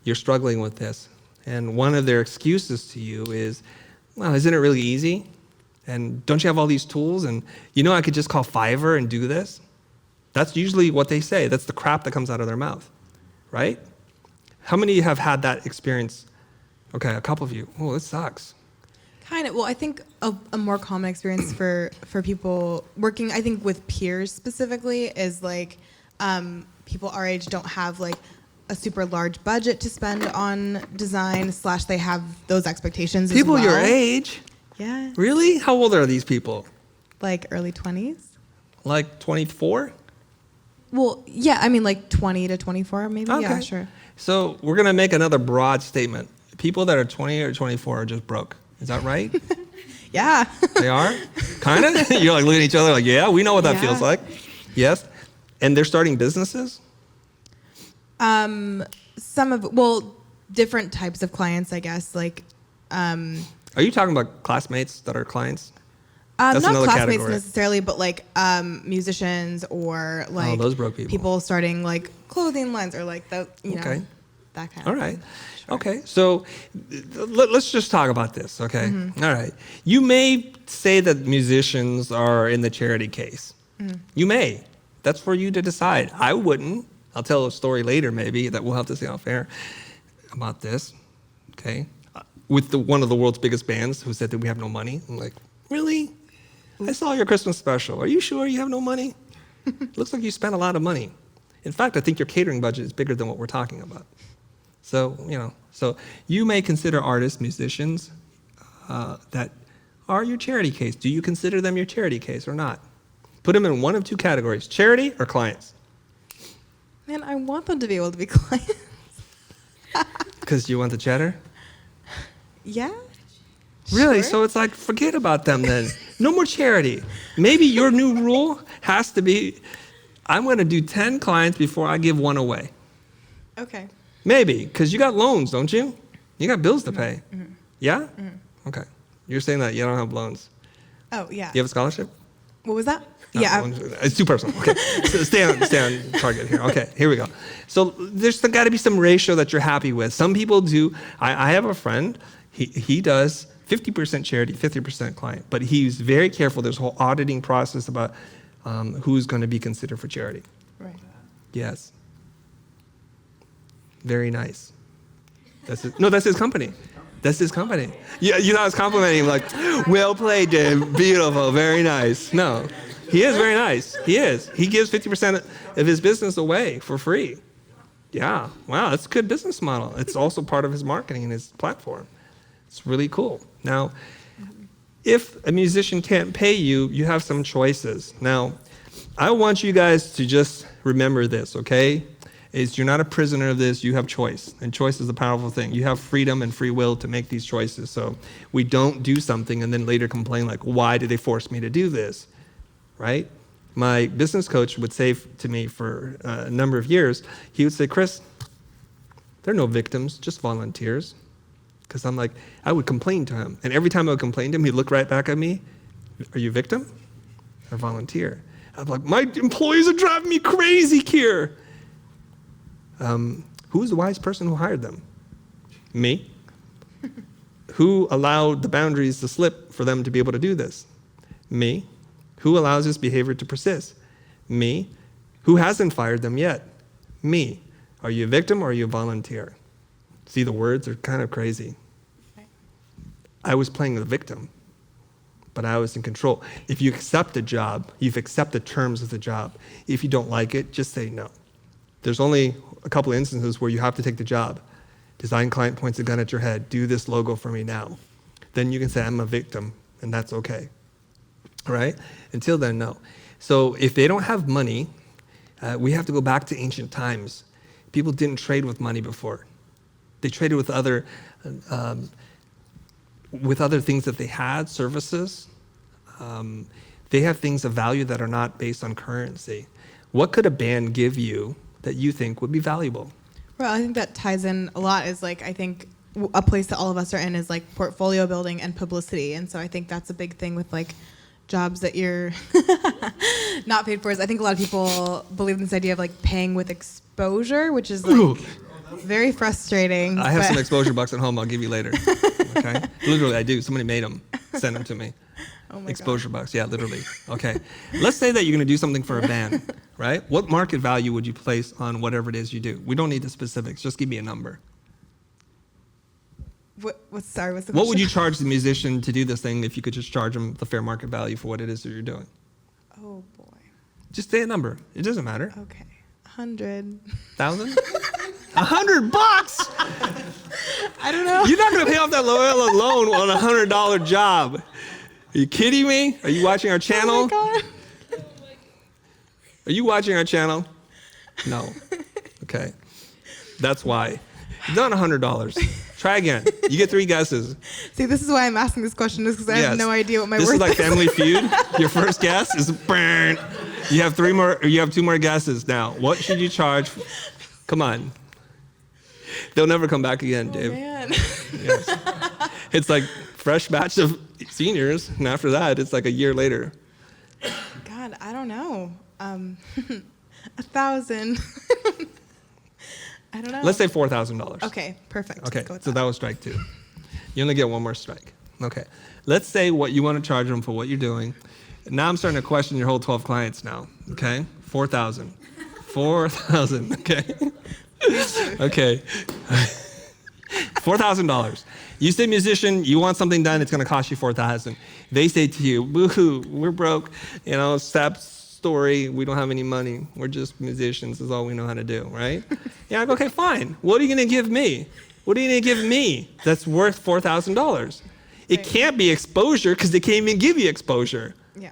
you're struggling with this. And one of their excuses to you is, well, isn't it really easy? And don't you have all these tools? And you know I could just call Fiverr and do this? That's usually what they say. That's the crap that comes out of their mouth, right? How many have had that experience? Okay, a couple of you. Oh, this sucks. Kind of. Well, I think a more common experience for people working, I think with peers specifically, is like people our age don't have like a super large budget to spend on design, / they have those expectations People as well. your age? Yeah. Really? How old are these people? Like early 20s? Like 24? Well, yeah, I mean like 20 to 24 maybe. Okay. Yeah, sure. So we're going to make another broad statement. People that are 20 or 24 are just broke. Is that right? Yeah. They are? Kind of? You're like looking at each other like, yeah, we know what that Yeah. feels like. Yes? And they're starting businesses? Different types of clients, I guess. Like, Are you talking about classmates that are clients? not another classmates category. necessarily, but like musicians or like those broke people. People starting like clothing lines or like the Okay. that kind All of right. thing. Sure. Okay. So let's just talk about this, okay? All right. You may say that musicians are in the charity case. You may. That's for you to decide. I wouldn't. I'll tell a story later maybe that we'll have to say off air about this, okay? With one of the world's biggest bands who said that we have no money. I'm like, really? I saw your Christmas special. Are you sure you have no money? Looks like you spent a lot of money. In fact, I think your catering budget is bigger than what we're talking about. So, so you may consider artists, musicians that are your charity case. Do you consider them your charity case or not? Put them in one of 2 categories, charity or clients. Man, I want them to be able to be clients. Because you want the cheddar? Yeah. Really? Sure. So it's like, forget about them then. No more charity. Maybe your new rule has to be, I'm going to do 10 clients before I give one away. Okay. Maybe, because you got loans, don't you? You got bills to pay. Mm-hmm. Yeah? Mm-hmm. Okay. You're saying that you don't have loans. Oh, yeah. You have a scholarship? What was that? No, Yeah. it's too personal. Okay. So stay on target here. Okay, here we go. So there's got to be some ratio that you're happy with. Some people do. I have a friend. He does 50% charity, 50% client, but he's very careful. There's a whole auditing process about who's going to be considered for charity. Right. Yes. Very nice. That's his company. That's his company. Yeah, you're not complimenting him like, well played, Dave. Beautiful, very nice. No, he is very nice. He is. He gives 50% of his business away for free. Yeah, wow, that's a good business model. It's also part of his marketing and his platform. It's really cool. Now, if a musician can't pay you, you have some choices. Now, I want you guys to just remember this, okay? You're not a prisoner of this, you have choice. And choice is a powerful thing. You have freedom and free will to make these choices. So we don't do something and then later complain like, why did they force me to do this, right? My business coach would say to me for a number of years, he would say, Chris, there are no victims, just volunteers. Because I'm like, I would complain to him. And every time I would complain to him, he'd look right back at me, are you a victim or volunteer? I'm like, my employees are driving me crazy, Kier. Who's the wise person who hired them? Me. Who allowed the boundaries to slip for them to be able to do this? Me. Who allows this behavior to persist? Me. Who hasn't fired them yet? Me. Are you a victim or are you a volunteer? See, the words are kind of crazy. I was playing the victim, but I was in control. If you accept a job, you've accepted the terms of the job. If you don't like it, just say no. There's only a couple of instances where you have to take the job. Design client points a gun at your head. Do this logo for me now. Then you can say, I'm a victim, and that's okay. All right? Until then, no. So if they don't have money, we have to go back to ancient times. People didn't trade with money before. They traded with other things that they had, services. They have things of value that are not based on currency. What could a band give you that you think would be valuable? Well, I think that ties in a lot is like, I think a place that all of us are in is like portfolio building and publicity. And so I think that's a big thing with like jobs that you're not paid for. Is I think a lot of people believe in this idea of like paying with exposure, which is like very frustrating. I have some exposure bucks at home I'll give you later. Okay? Literally, I do. Somebody made them, sent them to me. Oh my Exposure bucks, yeah, literally. Okay. Let's say that you're going to do something for a band, right? What market value would you place on whatever it is you do? We don't need the specifics. Just give me a number. What's the question? What would you charge the musician to do this thing if you could just charge them the fair market value for what it is that you're doing? Oh boy. Just say a number. It doesn't matter. Okay. 100. 1,000? $100 bucks? I don't know. You're not going to pay off that loan on a $100 job. Are you kidding me? Are you watching our channel? Oh my God. Are you watching our channel? No. Okay. That's why. You've done $100. Try again. You get 3 guesses. See, this is why I'm asking this question, is because I have no idea what my This worth is like is. Family Feud. Your first guess is burn. You have 3 more. You have 2 more guesses now. What should you charge? Come on. They'll never come back again, Dave. Man. Yes. It's like fresh batch of seniors, and after that, it's like a year later. God, I don't know. 1,000. I don't know. Let's say $4,000. Okay, perfect. Okay, Let's go with so that was strike 2. You only get 1 more strike. Okay. Let's say what you want to charge them for what you're doing. Now I'm starting to question your whole 12 clients now. Okay? 4,000. 4,000. Okay. Okay. $4,000. You say musician, you want something done, it's going to cost you $4,000. They say to you, boo-hoo, we're broke. You know, sad story, we don't have any money. We're just musicians, is all we know how to do, right? Yeah, I go, okay, fine. What are you going to give me? What are you going to give me that's worth $4,000? It can't be exposure because they can't even give you exposure. Yeah.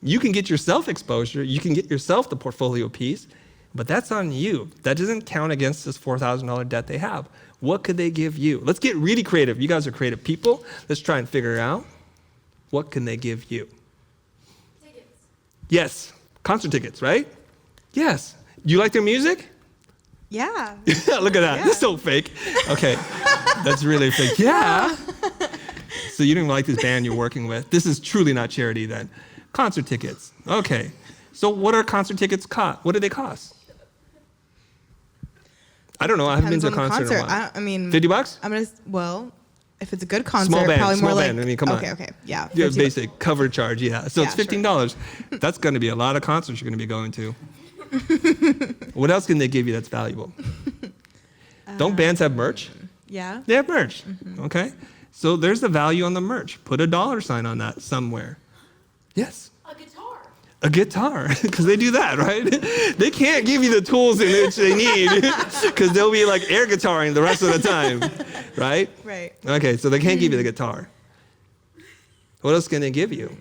You can get yourself exposure. You can get yourself the portfolio piece, but that's on you. That doesn't count against this $4,000 debt they have. What could they give you? Let's get really creative. You guys are creative people. Let's try and figure it out. what can they give you? Tickets. Yes, concert tickets, right? Yes. You like their music? Yeah. Look at that. Yeah. This is so fake. Okay, that's really fake. Yeah. So you don't even like this band you're working with. This is truly not charity then. Concert tickets. Okay. So what are concert tickets cost? What do they cost? I don't know. I haven't been to a concert in a while. I mean, $50? If it's a good concert, Small band, probably small more band. like. I mean, come on. Okay, yeah. Yeah, 50 basic cover charge, yeah. So Yeah, it's $15. That's going to be a lot of concerts you're going to be going to. What else can they give you that's valuable? Don't bands have merch? Yeah. They have merch, okay? So there's the value on the merch. Put a $sign on that somewhere. Yes. A guitar, because they do that, right? They can't give you the tools in which they need, because they'll be like air guitaring the rest of the time, right? Right. Okay, so they can't give you the guitar. What else can they give you?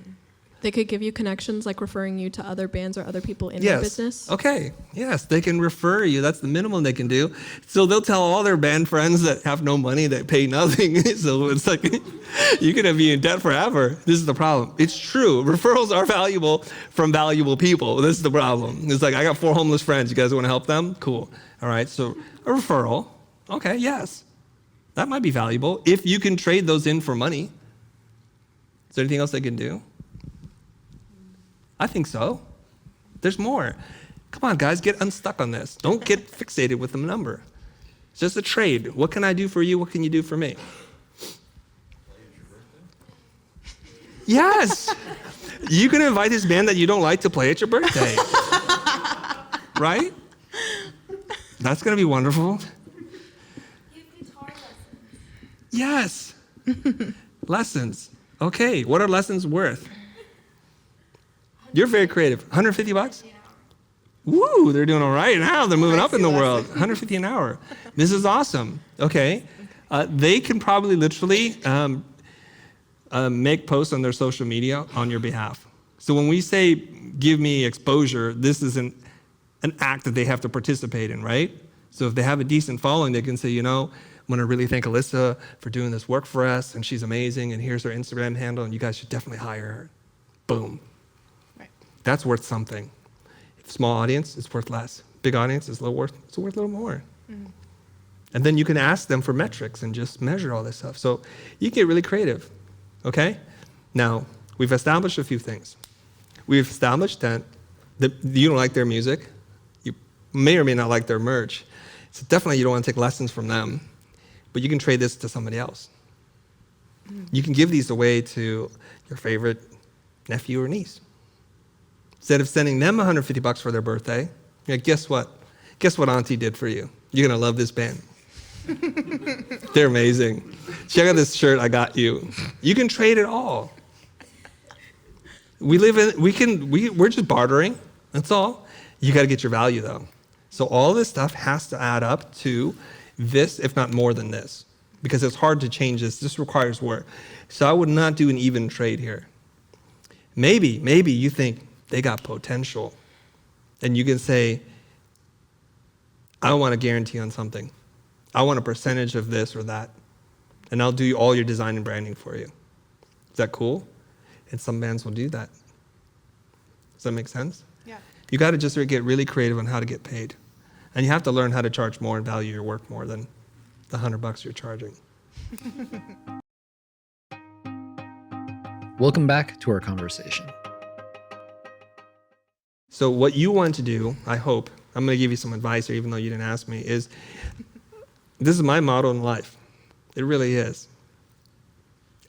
They could give you connections, like referring you to other bands or other people in their business. Okay. Yes, they can refer you. That's the minimum they can do. So they'll tell all their band friends that have no money, that pay nothing. So it's like you're going to be in debt forever. This is the problem. It's true. Referrals are valuable from valuable people. This is the problem. It's like, I got 4 homeless friends. You guys want to help them? Cool. All right. So a referral. Okay. Yes. That might be valuable if you can trade those in for money. Is there anything else they can do? I think so. There's more. Come on, guys, get unstuck on this. Don't get fixated with the number. It's just a trade. What can I do for you? What can you do for me? Yes. You can invite this band that you don't like to play at your birthday. Right? That's going to be wonderful. Give guitar lessons. Yes. Lessons. Okay, what are lessons worth? You're very creative. $150? Yeah. Woo, they're doing all right now. They're moving up in the world. $150 an hour. This is awesome. Okay. They can probably literally make posts on their social media on your behalf. So when we say, give me exposure, this is an act that they have to participate in, right? So if they have a decent following, they can say, you know, I want to really thank Alyssa for doing this work for us, and she's amazing, and here's her Instagram handle, and you guys should definitely hire her. Boom. That's worth something. Small audience, it's worth less. Big audience, it's worth a little more. Mm-hmm. And then you can ask them for metrics and just measure all this stuff. So you get really creative, okay? Now, we've established a few things. We've established that you don't like their music. You may or may not like their merch. So definitely you don't want to take lessons from them, but you can trade this to somebody else. Mm-hmm. You can give these away to your favorite nephew or niece. Instead of sending them $150 for their birthday, you're like, guess what? Guess what Auntie did for you? You're going to love this band. They're amazing. Check out this shirt I got you. You can trade it all. We're just bartering. That's all. You got to get your value, though. So all this stuff has to add up to this, if not more than this, because it's hard to change this. This requires work. So I would not do an even trade here. Maybe you think, they got potential. And you can say, I want a guarantee on something. I want a percentage of this or that. And I'll do all your design and branding for you. Is that cool? And some bands will do that. Does that make sense? Yeah. You got to just get really creative on how to get paid. And you have to learn how to charge more and value your work more than the $100 you're charging. Welcome back to our conversation. So what you want to do, I hope, I'm going to give you some advice here, even though you didn't ask me, is this is my motto in life. It really is.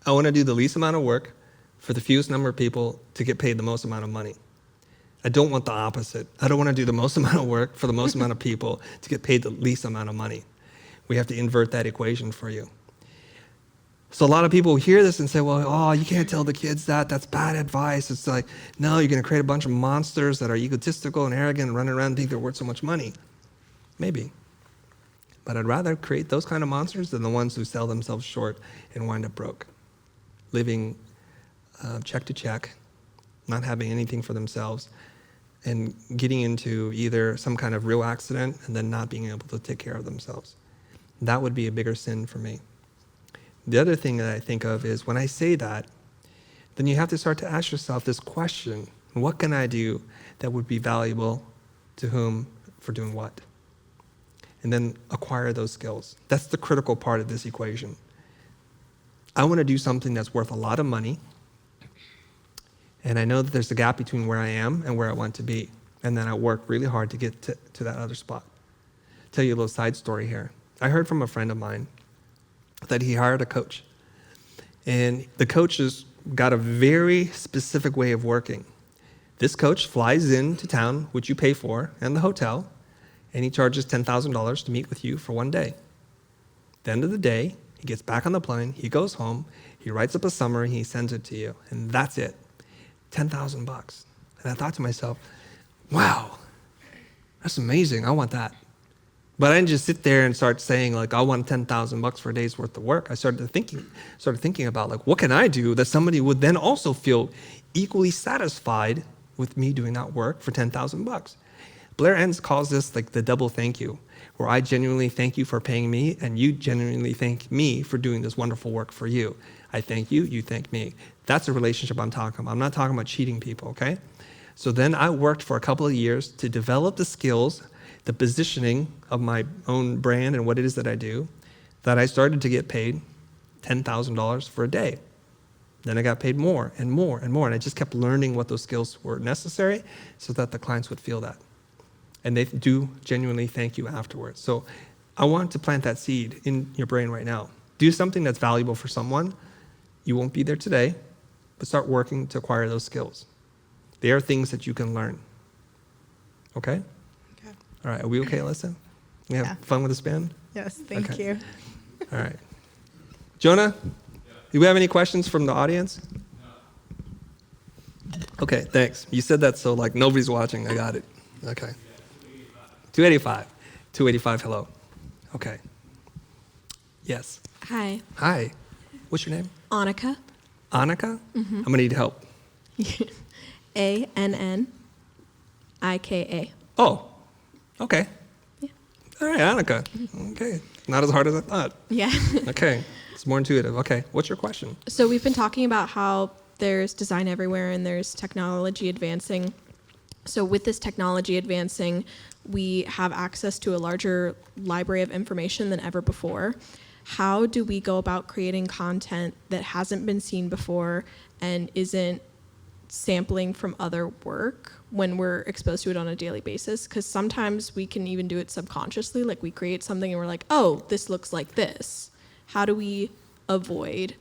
I want to do the least amount of work for the fewest number of people to get paid the most amount of money. I don't want the opposite. I don't want to do the most amount of work for the most amount of people to get paid the least amount of money. We have to invert that equation for you. So a lot of people hear this and say, well, you can't tell the kids that. That's bad advice. It's like, no, you're going to create a bunch of monsters that are egotistical and arrogant and running around and think they're worth so much money. Maybe. But I'd rather create those kind of monsters than the ones who sell themselves short and wind up broke, living check to check, not having anything for themselves, and getting into either some kind of real accident and then not being able to take care of themselves. That would be a bigger sin for me. The other thing that I think of is when I say that, then you have to start to ask yourself this question: what can I do that would be valuable to whom for doing what? And then acquire those skills. That's the critical part of this equation. I want to do something that's worth a lot of money, and I know that there's a gap between where I am and where I want to be, and then I work really hard to get to that other spot. Tell you a little side story here. I heard from a friend of mine that he hired a coach, and the coach has got a very specific way of working. This coach flies into town, which you pay for, and the hotel, and he charges $10,000 to meet with you for one day. At the end of the day, he gets back on the plane, he goes home, he writes up a summary, he sends it to you, and that's it. $10,000. And I thought to myself, wow, that's amazing, I want that. But I didn't just sit there and start saying, like, I want $10,000 for a day's worth of work. I started thinking about, like, what can I do that somebody would then also feel equally satisfied with me doing that work for $10,000? Blair Enns calls this like the double thank you, where I genuinely thank you for paying me, and you genuinely thank me for doing this wonderful work for you. I thank you, you thank me. That's a relationship I'm talking about. I'm not talking about cheating people, okay? So then I worked for a couple of years to develop the skills, the positioning of my own brand and what it is that I do, that I started to get paid $10,000 for a day. Then I got paid more and more and more, and I just kept learning what those skills were necessary so that the clients would feel that. And they do genuinely thank you afterwards. So I want to plant that seed in your brain right now. Do something that's valuable for someone. You won't be there today, but start working to acquire those skills. They are things that you can learn. Okay? Okay. All right, are we okay, Alyssa? We have fun with the spin? Yes, thank you. All right. Jonah, do we have any questions from the audience? No. Okay, thanks. You said that so like nobody's watching. I got it. Okay. 285. 285, hello. Okay. Yes. Hi. Hi. What's your name? Annika. Annika? Mm-hmm. I'm going to need help. Annika. Oh, okay. Yeah. All right, Annika. Okay. Not as hard as I thought. Yeah. Okay. It's more intuitive. Okay. What's your question? So we've been talking about how there's design everywhere and there's technology advancing. So with this technology advancing, we have access to a larger library of information than ever before. How do we go about creating content that hasn't been seen before and isn't sampling from other work when we're exposed to it on a daily basis? Because sometimes we can even do it subconsciously, like we create something and we're like, oh, this looks like this. How do we avoid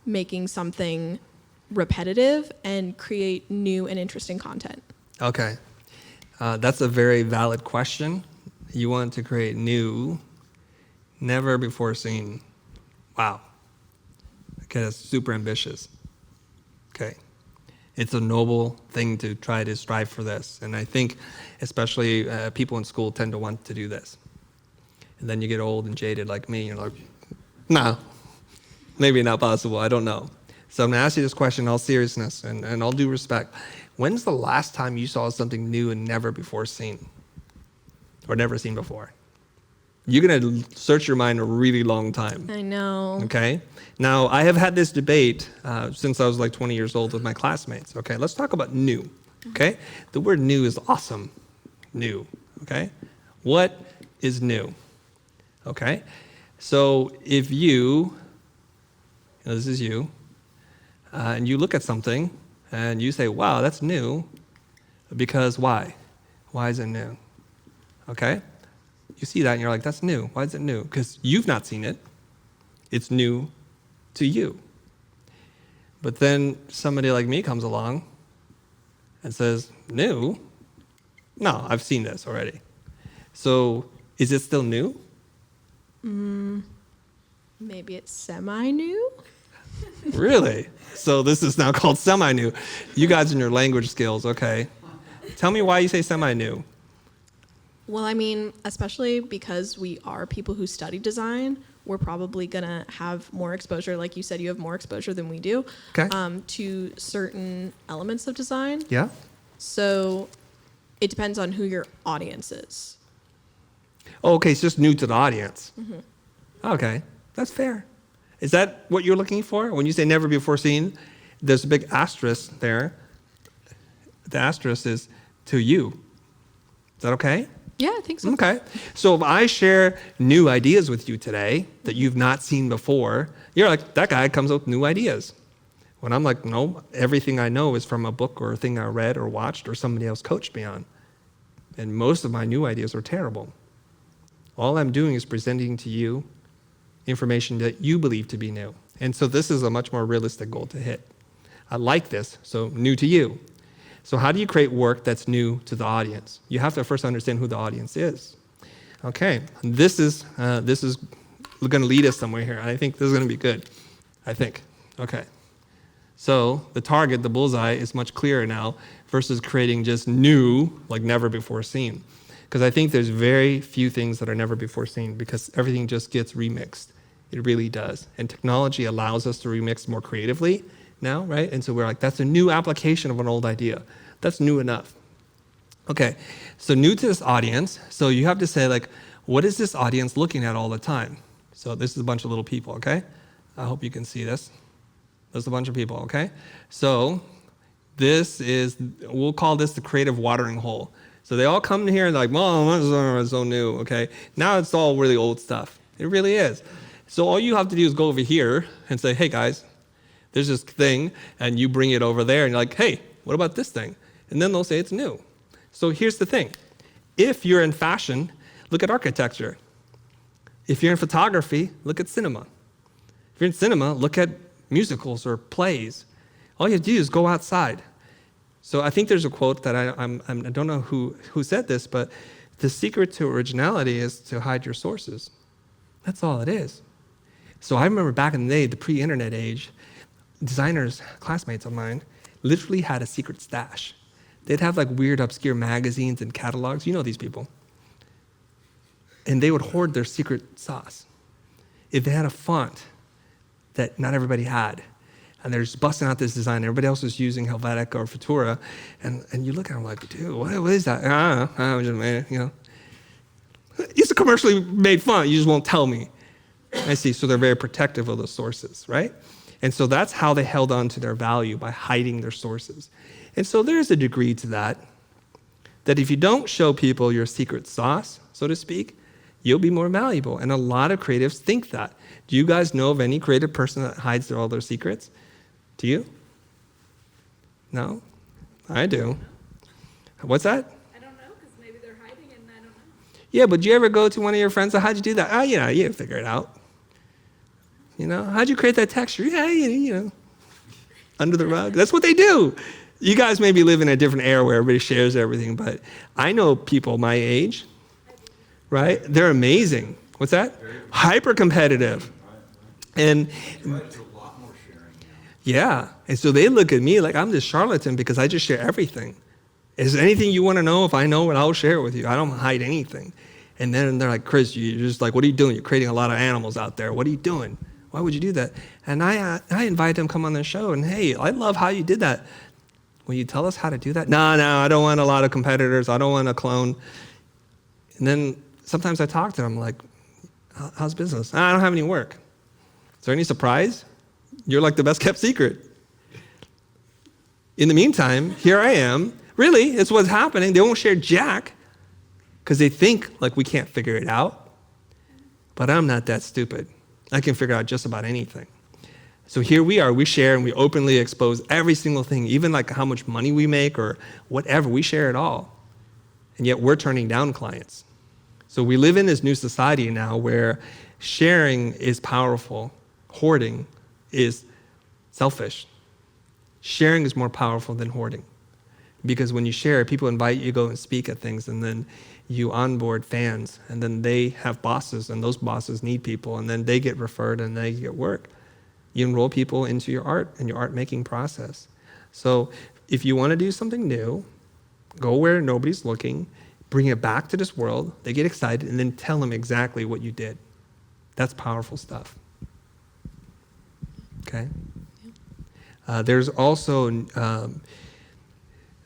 making something repetitive and create new and interesting content? Okay. That's a very valid question. You want to create new, never before seen. Wow. Okay, that's super ambitious. Okay. It's a noble thing to try to strive for this. And I think especially people in school tend to want to do this. And then you get old and jaded like me, and you're like, no, maybe not possible, I don't know. So I'm gonna ask you this question in all seriousness and all due respect. When's the last time you saw something new and never before seen? Or never seen before? You're gonna search your mind a really long time. I know. Okay? Now, I have had this debate since I was like 20 years old with my classmates. Okay, let's talk about new. Okay? The word new is awesome. New. Okay? What is new? Okay? So if you know, this is you, and you look at something and you say, wow, that's new, because why? Why is it new? Okay? You see that and you're like, that's new. Why is it new? Because you've not seen it. It's new to you. But then somebody like me comes along and says, new? No, I've seen this already. So is it still new? Maybe it's semi-new? Really? So this is now called semi-new. You guys and your language skills, okay. Tell me why you say semi-new. Well, I mean, especially because we are people who study design, we're probably going to have more exposure. Like you said, you have more exposure than we do to certain elements of design. Yeah? So it depends on who your audience is. Oh, okay, it's just new to the audience. Mm-hmm. Okay, that's fair. Is that what you're looking for when you say never before seen? there's a big asterisk there. The asterisk is to you. Is that okay? Yeah, I think so. Okay. So if I share new ideas with you today that you've not seen before, you're like, that guy comes up with new ideas. When I'm like, no, everything I know is from a book or a thing I read or watched or somebody else coached me on. And most of my new ideas are terrible. All I'm doing is presenting to you information that you believe to be new. And so this is a much more realistic goal to hit. I like this, so new to you. So how do you create work that's new to the audience? You have to first understand who the audience is. Okay, this is going to lead us somewhere here. I think this is going to be good. I think. Okay. So the target, the bullseye, is much clearer now versus creating just new, like never before seen. Because I think there's very few things that are never before seen because everything just gets remixed. It really does. And technology allows us to remix more creatively now, right? And so we're like, that's a new application of an old idea. That's new enough. Okay, so new to this audience. So you have to say, like, what is this audience looking at all the time? So this is a bunch of little people, okay? I hope you can see this. There's a bunch of people, okay? So this is, we'll call this the creative watering hole. So they all come here and they're like, Mom, it's so new, okay? Now it's all really old stuff. It really is. So all you have to do is go over here and say, hey guys, there's this thing, and you bring it over there, and you're like, hey, what about this thing? And then they'll say it's new. So here's the thing. If you're in fashion, look at architecture. If you're in photography, look at cinema. If you're in cinema, look at musicals or plays. All you have to do is go outside. So I think there's a quote that I don't know who said this, but the secret to originality is to hide your sources. That's all it is. So I remember back in the day, the pre-internet age, designers, classmates of mine, literally had a secret stash. They'd have like weird, obscure magazines and catalogs. You know these people. And they would hoard their secret sauce. If they had a font that not everybody had, and they're just busting out this design, everybody else was using Helvetica or Futura, and you look at them like, dude, what is that? I don't know, I just made it, you know. It's a commercially made font, you just won't tell me. I see, so they're very protective of those sources, right? And so that's how they held on to their value, by hiding their sources. And so there's a degree to that if you don't show people your secret sauce, so to speak, you'll be more valuable. And a lot of creatives think that. Do you guys know of any creative person that hides all their secrets? Do you? No? I do. What's that? I don't know, because maybe they're hiding and I don't know. Yeah, but do you ever go to one of your friends, how'd you do that? Oh, yeah, you figure it out. You know, how'd you create that texture? Yeah, you know, under the rug. That's what they do. You guys maybe live in a different era where everybody shares everything, but I know people my age, right? They're amazing. What's that? Hyper competitive. And yeah, and so they look at me like I'm this charlatan because I just share everything. Is there anything you want to know? If I know it, I'll share it with you. I don't hide anything. And then they're like, Chris, you're just like, what are you doing? You're creating a lot of animals out there. What are you doing? Why would you do that? And I invited them to come on the show, and hey, I love how you did that. Will you tell us how to do that? No, I don't want a lot of competitors. I don't want a clone. And then sometimes I talk to them like, how's business? I don't have any work. Is there any surprise? You're like the best kept secret. In the meantime, here I am. Really, it's what's happening. They won't share jack because they think like we can't figure it out. But I'm not that stupid. I can figure out just about anything. So here we are, we share and we openly expose every single thing, even like how much money we make or whatever, we share it all. And yet we're turning down clients. So we live in this new society now where sharing is powerful, hoarding is selfish. Sharing is more powerful than hoarding. Because when you share, people invite you to go and speak at things, and then you onboard fans, and then they have bosses, and those bosses need people, and then they get referred and they get work. You enroll people into your art and your art making process. So if you want to do something new, go where nobody's looking, bring it back to this world, they get excited, and then tell them exactly what you did. That's powerful stuff. Okay? There's also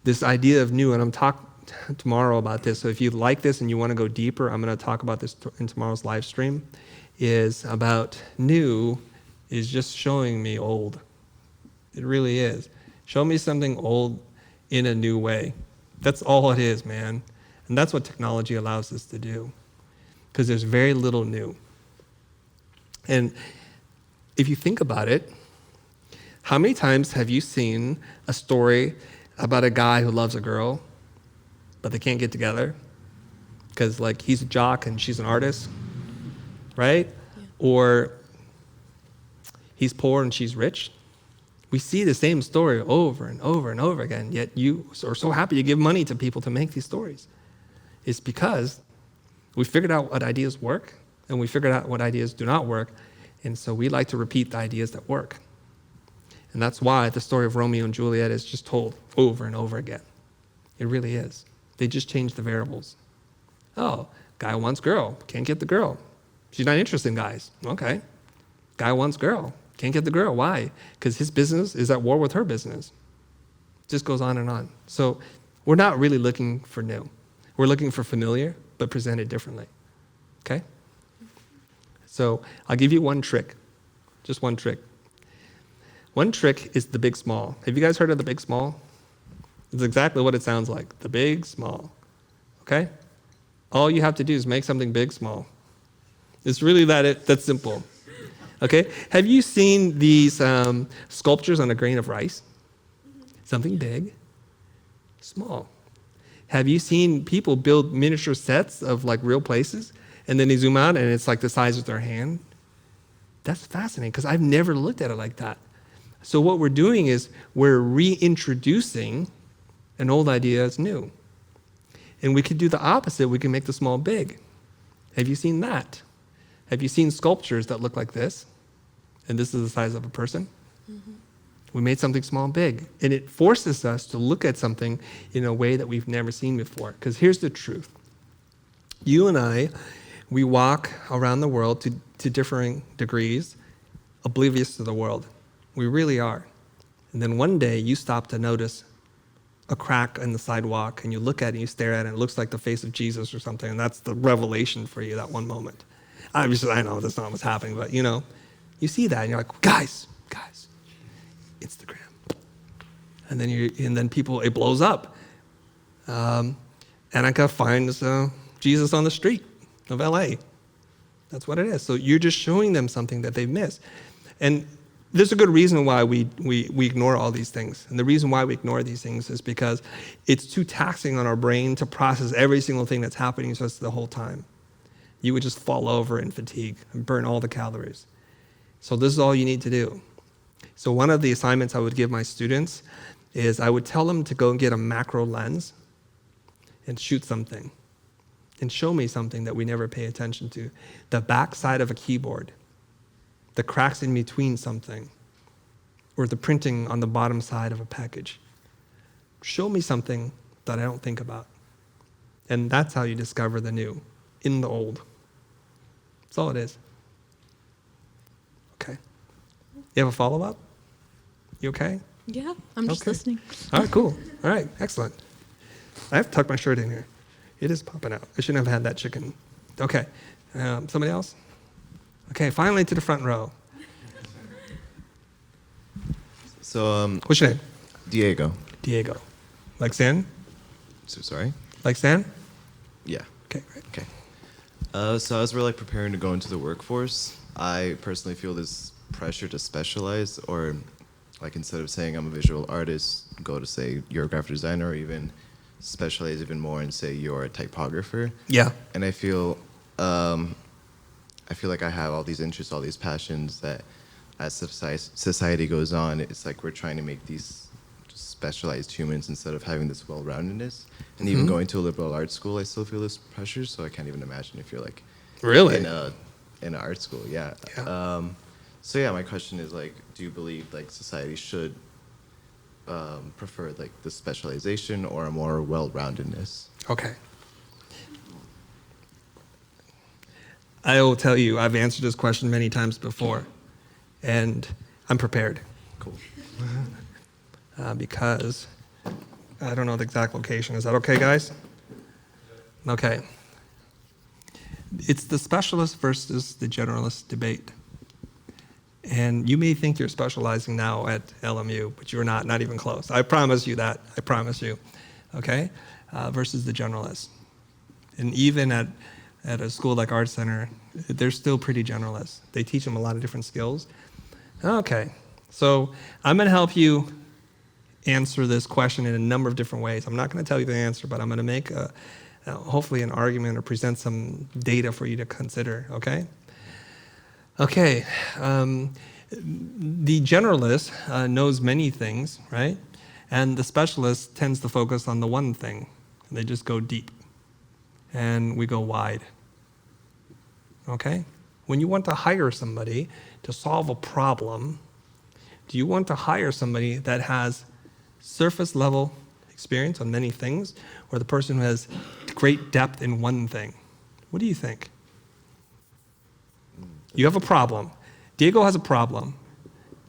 this idea of new, and I'm talking tomorrow about this, so if you like this and you want to go deeper, I'm going to talk about this in tomorrow's live stream, is about new is just showing me old. It really is. Show me something old in a new way. That's all it is, man. And that's what technology allows us to do, because there's very little new. And if you think about it, how many times have you seen a story about a guy who loves a girl, but they can't get together because like he's a jock and she's an artist, right? Yeah. Or he's poor and she's rich. We see the same story over and over and over again, yet you are so happy to give money to people to make these stories. It's because we figured out what ideas work and we figured out what ideas do not work, and so we like to repeat the ideas that work. And that's why the story of Romeo and Juliet is just told over and over again. It really is. They just change the variables. Oh, guy wants girl, can't get the girl. She's not interested in guys. Okay. Guy wants girl, can't get the girl. Why? Because his business is at war with her business. Just goes on and on. So we're not really looking for new. We're looking for familiar, but presented differently. Okay? So I'll give you one trick, just one trick. One trick is the big small. Have you guys heard of the big small? It's exactly what it sounds like, the big small, okay? All you have to do is make something big small. It's really that simple, okay? Have you seen these sculptures on a grain of rice? Something big, small. Have you seen people build miniature sets of like real places, and then they zoom out and it's like the size of their hand? That's fascinating because I've never looked at it like that. So what we're doing is we're reintroducing an old idea as new. And we could do the opposite. We can make the small big. Have you seen that? Have you seen sculptures that look like this? And this is the size of a person? Mm-hmm. We made something small big. And it forces us to look at something in a way that we've never seen before. Because here's the truth. You and I, we walk around the world to differing degrees, oblivious to the world. We really are. And then one day you stop to notice a crack in the sidewalk and you look at it and you stare at it and it looks like the face of Jesus or something, and that's the revelation for you that one moment. Obviously, I know that's not what's happening, but you see that and you're like, guys, Instagram. And then people, it blows up. Annika finds Jesus on the street of LA. That's what it is. So you're just showing them something that they've missed. And there's a good reason why we ignore all these things. And the reason why we ignore these things is because it's too taxing on our brain to process every single thing that's happening to us the whole time. You would just fall over in fatigue and burn all the calories. So this is all you need to do. So one of the assignments I would give my students is I would tell them to go and get a macro lens and shoot something and show me something that we never pay attention to. The back side of a keyboard, the cracks in between something, or the printing on the bottom side of a package. Show me something that I don't think about. And that's how you discover the new in the old. That's all it is. Okay. You have a follow-up? You okay? Yeah, I'm just listening. All right, cool. All right, excellent. I have to tuck my shirt in here. It is popping out. I shouldn't have had that chicken. Okay. Somebody else? Okay, finally to the front row. So, what's your name? Diego. Diego. Like San? So sorry? Like San? Yeah. Okay, great. Okay. So as we're growing to go into the workforce, I personally feel this pressure to specialize, or instead of saying I'm a visual artist, go to say you're a graphic designer, or even specialize even more and say you're a typographer. Yeah. And I feel like I have all these interests, all these passions that as society goes on, it's like we're trying to make these specialized humans instead of having this well-roundedness. And even going to a liberal arts school, I still feel this pressure, so I can't even imagine if you're really in an art school. Yeah. So yeah, my question is do you believe society should prefer the specialization or a more well-roundedness? Okay. I will tell you, I've answered this question many times before, and I'm prepared. Cool. Because I don't know the exact location. Is that okay, guys? Okay. It's the specialist versus the generalist debate. And you may think you're specializing now at LMU, but you're not even close. I promise you that. I promise you. Okay? Versus the generalist. And even at a school like Art Center, they're still pretty generalist. They teach them a lot of different skills. Okay. So I'm going to help you answer this question in a number of different ways. I'm not going to tell you the answer, but I'm going to make hopefully an argument or present some data for you to consider, okay? Okay, the generalist knows many things, right? And the specialist tends to focus on the one thing. They just go deep, and we go wide, okay? When you want to hire somebody to solve a problem, do you want to hire somebody that has surface level experience on many things, or the person who has great depth in one thing? What do you think? You have a problem. Diego has a problem.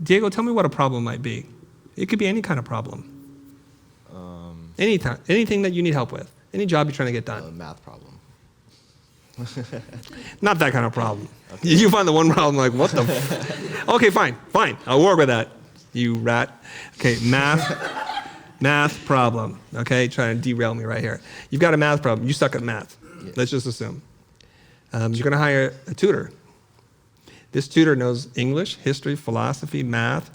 Diego, tell me what a problem might be. It could be any kind of problem. Anything that you need help with. Any job you're trying to get done. A math problem. Not that kind of problem. Okay. You find the one problem like, what the? Okay, fine. I'll work with that, you rat. Okay, math problem. Okay, trying to derail me right here. You've got a math problem. You suck at math. Yeah. Let's just assume. You're going to hire a tutor. This tutor knows English, history, philosophy, math,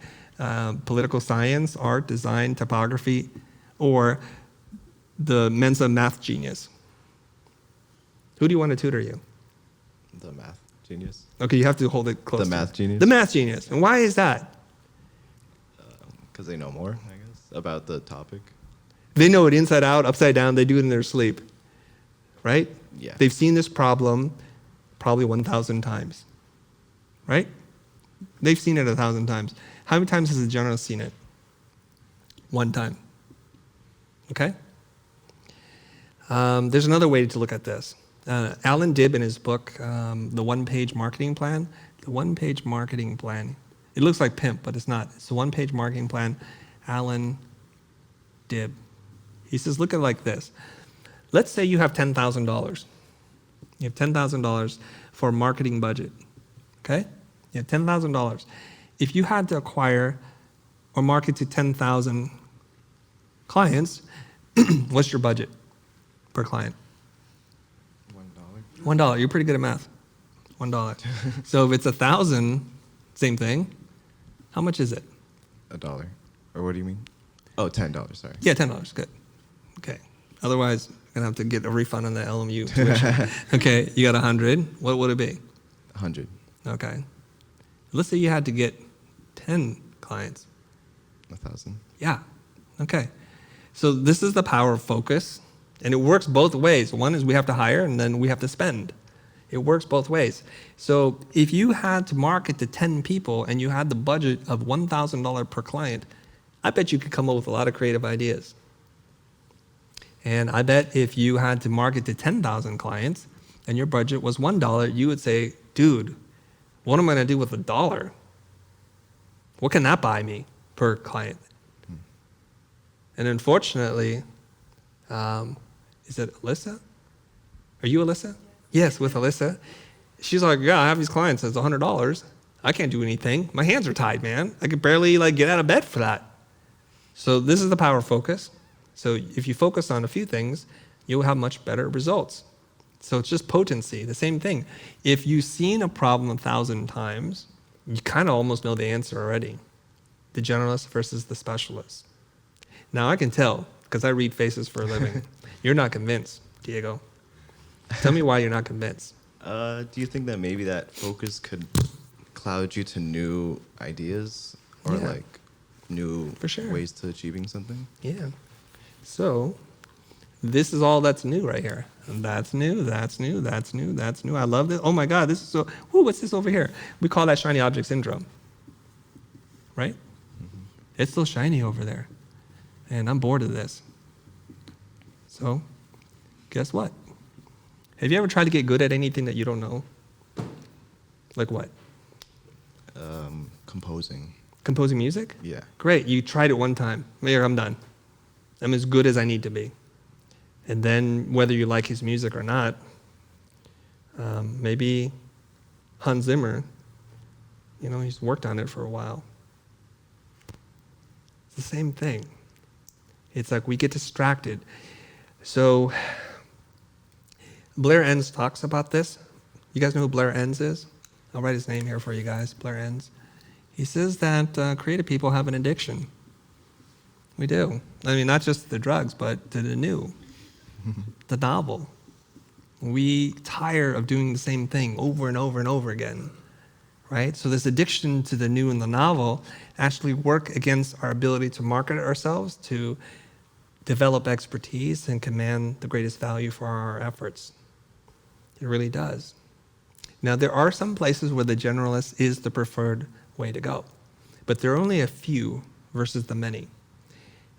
political science, art, design, typography, or the Mensa math genius. Who do you want to tutor you? The math genius. Okay, you have to hold it close. The math genius? The math genius. And why is that? Because they know more, I guess, about the topic. They know it inside out, upside down. They do it in their sleep, right? Yeah. They've seen this problem probably 1,000 times, right? They've seen it 1,000 times. How many times has the generalist seen it? 1 time. Okay? There's another way to look at this. Alan Dibb in his book, The One-Page Marketing Plan. The One-Page Marketing Plan. It looks like pimp, but it's not. It's the One-Page Marketing Plan. Alan Dibb. He says, look at it like this. Let's say you have $10,000. You have $10,000 for a marketing budget. Okay? You have $10,000. If you had to acquire or market to 10,000 clients, what's your budget per client? $1. $1. You're pretty good at math. $1. So if it's 1,000, same thing. How much is it? $1. Or what do you mean? Oh, $10, sorry. Yeah, $10. Good. Okay. Otherwise, I'm going to have to get a refund on the LMU tuition. Okay, you got 100. What would it be? 100. Okay. Let's say you had to get 10 clients. 1,000. Yeah. Okay. So this is the power of focus, and it works both ways. One is we have to hire, and then we have to spend. It works both ways. So if you had to market to 10 people and you had the budget of $1,000 per client, I bet you could come up with a lot of creative ideas. And I bet if you had to market to 10,000 clients and your budget was $1, you would say, dude, what am I going to do with $1? What can that buy me per client? And unfortunately, is it Alyssa? Are you Alyssa? Yes, with Alyssa. She's like, yeah, I have these clients. It's $100. I can't do anything. My hands are tied, man. I could barely get out of bed for that. So this is the power of focus. So if you focus on a few things, you'll have much better results. So it's just potency, the same thing. If you've seen a problem 1,000 times, you kind of almost know the answer already. The generalist versus the specialist. Now I can tell, because I read faces for a living. You're not convinced, Diego. Tell me why you're not convinced. Do you think that maybe that focus could cloud you to new ideas or new ways to achieving something? Yeah. So this is all that's new right here. And that's new, that's new, that's new, that's new. I love this. Oh my God, this is so, what's this over here? We call that shiny object syndrome, right? Mm-hmm. It's still shiny over there. And I'm bored of this. So guess what? Have you ever tried to get good at anything that you don't know? Like what? Composing. Composing music? Yeah. Great. You tried it one time. Here, I'm done. I'm as good as I need to be. And then whether you like his music or not, maybe Hans Zimmer He's worked on it for a while. It's the same thing. It's like we get distracted. So Blair Enns talks about this. You guys know who Blair Enns is? I'll write his name here for you guys, Blair Enns. He says that creative people have an addiction. We do. I mean, not just to the drugs, but to the new, the novel. We tire of doing the same thing over and over and over again, right? So this addiction to the new and the novel actually work against our ability to market ourselves, to develop expertise, and command the greatest value for our efforts. It really does. Now, there are some places where the generalist is the preferred way to go, but there are only a few versus the many.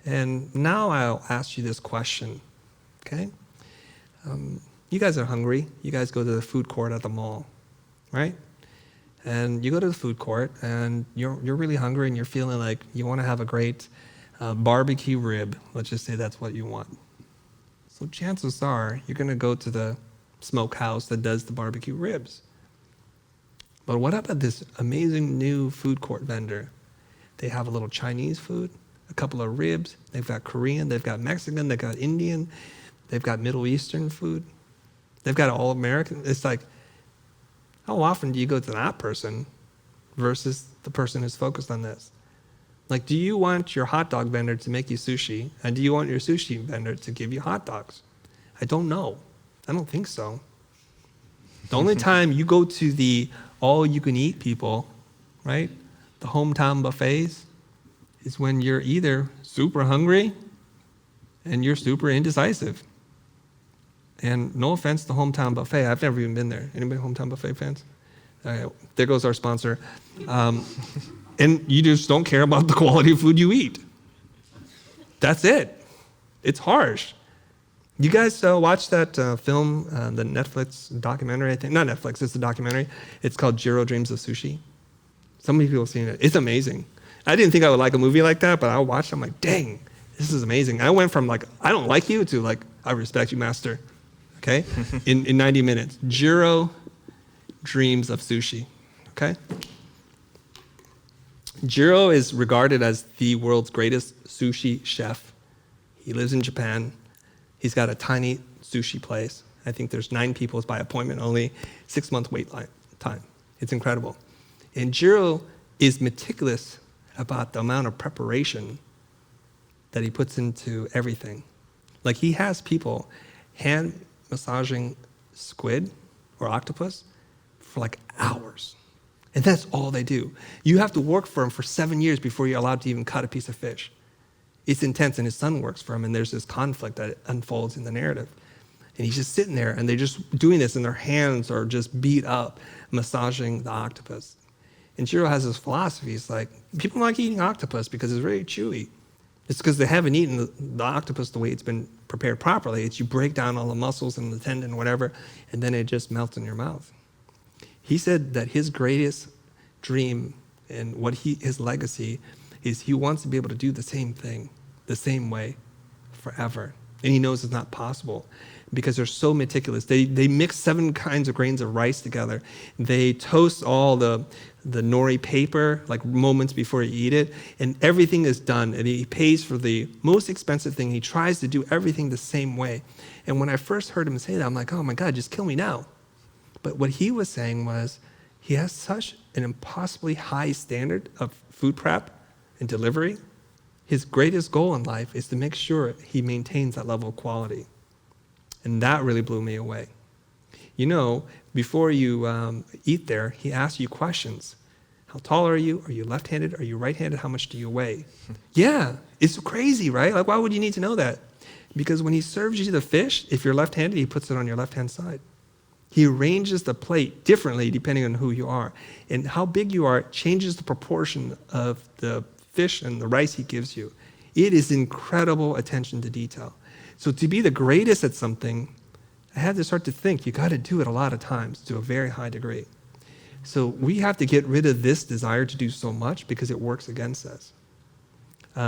And now I'll ask you this question, okay? You guys are hungry. You guys go to the food court at the mall, right? And you go to the food court, and you're really hungry, and you're feeling like you want to have a great barbecue rib. Let's just say that's what you want. So chances are you're going to go to the smokehouse that does the barbecue ribs. But what about this amazing new food court vendor? They have a little Chinese food, a couple of ribs. They've got Korean, they've got Mexican, they've got Indian, they've got Middle Eastern food. They've got all American. It's like, how often do you go to that person versus the person who's focused on this? Like, do you want your hot dog vendor to make you sushi? And do you want your sushi vendor to give you hot dogs? I don't know. I don't think so. The only time you go to the all-you-can-eat people, right, the hometown buffets, is when you're either super hungry and you're super indecisive. And no offense to Hometown Buffet. I've never even been there. Anybody Hometown Buffet fans? There goes our sponsor. And you just don't care about the quality of food you eat. That's it. It's harsh. You guys watch that film, the Netflix documentary, I think? Not Netflix, it's a documentary. It's called Jiro Dreams of Sushi. So many people have seen it. It's amazing. I didn't think I would like a movie like that, but I watched it. I'm like, dang, this is amazing. I went from like, I don't like you to like, I respect you, master. Okay? in 90 minutes. Jiro Dreams of Sushi. Okay? Jiro is regarded as the world's greatest sushi chef. He lives in Japan. He's got a tiny sushi place. I think there's 9 people. It's by appointment only. 6-month wait time. It's incredible. And Jiro is meticulous about the amount of preparation that he puts into everything. Like, he has people hand massaging squid or octopus for like hours. And that's all they do. You have to work for him for 7 years before you're allowed to even cut a piece of fish. It's intense, and his son works for him, and there's this conflict that unfolds in the narrative. And he's just sitting there, and they're just doing this, and their hands are just beat up, massaging the octopus. And Jiro has this philosophy. It's like, people like eating octopus because it's very chewy. It's because they haven't eaten the octopus the way it's been prepared properly. It's you break down all the muscles and the tendon, whatever, and then it just melts in your mouth. He said that his greatest dream and his legacy is he wants to be able to do the same thing, the same way, forever. And he knows it's not possible because they're so meticulous. They mix 7 kinds of grains of rice together. They toast all the nori paper, like moments before you eat it, and everything is done. And he pays for the most expensive thing. He tries to do everything the same way. And when I first heard him say that, I'm like, oh my God, just kill me now. But what he was saying was he has such an impossibly high standard of food prep and delivery. His greatest goal in life is to make sure he maintains that level of quality. And that really blew me away. You know, before you eat there, he asks you questions. How tall are you? Are you left-handed? Are you right-handed? How much do you weigh? Yeah, it's crazy, right? Like, why would you need to know that? Because when he serves you the fish, if you're left-handed, he puts it on your left-hand side. He arranges the plate differently depending on who you are. And how big you are changes the proportion of the fish and the rice he gives you. It is incredible attention to detail. So to be the greatest at something, I had to start to think, you got to do it a lot of times to a very high degree. So we have to get rid of this desire to do so much because it works against us.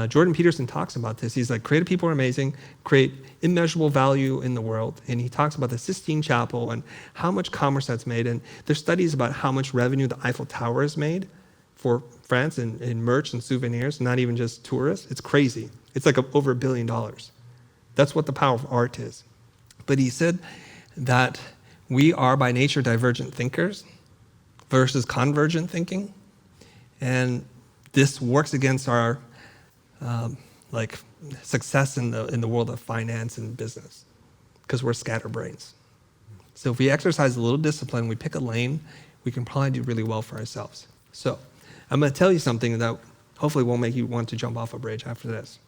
Jordan Peterson talks about this. He's like, creative people are amazing, create immeasurable value in the world. And he talks about the Sistine Chapel and how much commerce that's made. And there's studies about how much revenue the Eiffel Tower has made for France in merch and souvenirs, not even just tourists. It's crazy. It's like over $1 billion. That's what the power of art is. But he said that we are by nature divergent thinkers versus convergent thinking. And this works against our success in the world of finance and business because we're scatterbrains. So if we exercise a little discipline, we pick a lane, we can probably do really well for ourselves. So I'm going to tell you something that hopefully won't make you want to jump off a bridge after this,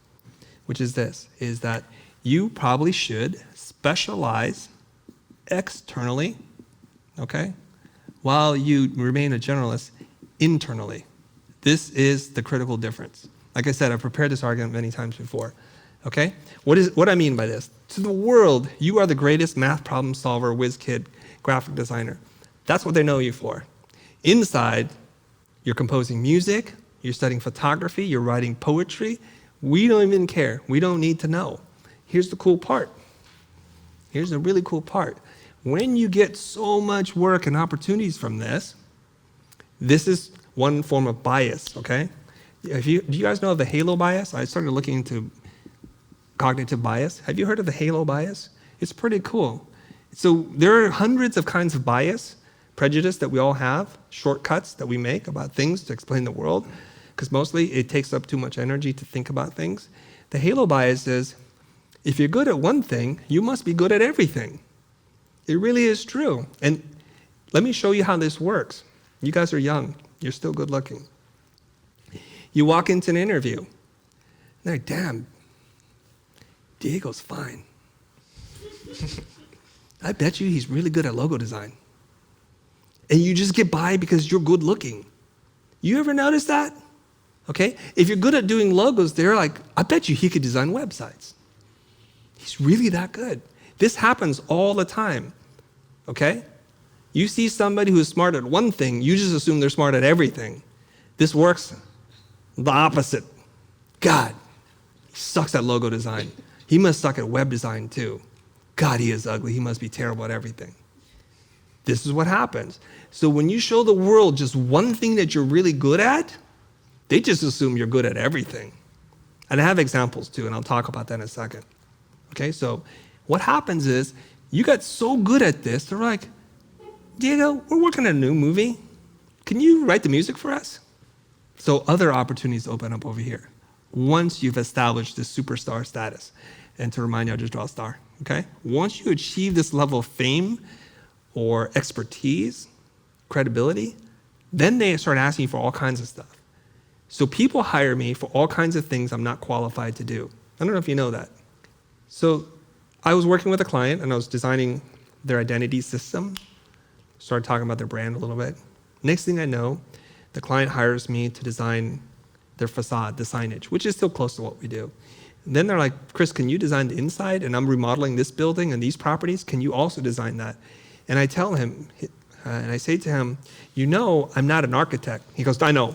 which is this, is that you probably should specialize externally, okay, while you remain a generalist internally. This is the critical difference. Like I said, I've prepared this argument many times before, okay? What I mean by this? To the world, you are the greatest math problem solver, whiz kid, graphic designer. That's what they know you for. Inside, you're composing music, you're studying photography, you're writing poetry. We don't even care. We don't need to know. Here's the cool part. Here's the really cool part. When you get so much work and opportunities from this is one form of bias, okay? Do you guys know of the halo bias? I started looking into cognitive bias. Have you heard of the halo bias? It's pretty cool. So there are hundreds of kinds of bias, prejudice that we all have, shortcuts that we make about things to explain the world, because mostly it takes up too much energy to think about things. The halo bias is, if you're good at one thing, you must be good at everything. It really is true. And let me show you how this works. You guys are young. You're still good looking. You walk into an interview. And they're like, damn, Diego's fine. I bet you he's really good at logo design. And you just get by because you're good looking. You ever notice that? Okay? If you're good at doing logos, they're like, I bet you he could design websites. He's really that good. This happens all the time, okay? You see somebody who's smart at one thing, you just assume they're smart at everything. This works the opposite. God, he sucks at logo design. He must suck at web design too. God, he is ugly. He must be terrible at everything. This is what happens. So when you show the world just one thing that you're really good at, they just assume you're good at everything. And I have examples too, and I'll talk about that in a second. Okay, so what happens is you got so good at this, they're like, Diego, we're working on a new movie. Can you write the music for us? So other opportunities open up over here once you've established this superstar status. And to remind you, I'll just draw a star, okay? Once you achieve this level of fame or expertise, credibility, then they start asking you for all kinds of stuff. So people hire me for all kinds of things I'm not qualified to do. I don't know if you know that. So I was working with a client and I was designing their identity system. Started talking about their brand a little bit. Next thing I know, the client hires me to design their facade, the signage, which is still close to what we do. And then they're like, Chris, can you design the inside? And I'm remodeling this building and these properties. Can you also design that? And I tell him, and I say to him, you know, I'm not an architect. He goes, I know.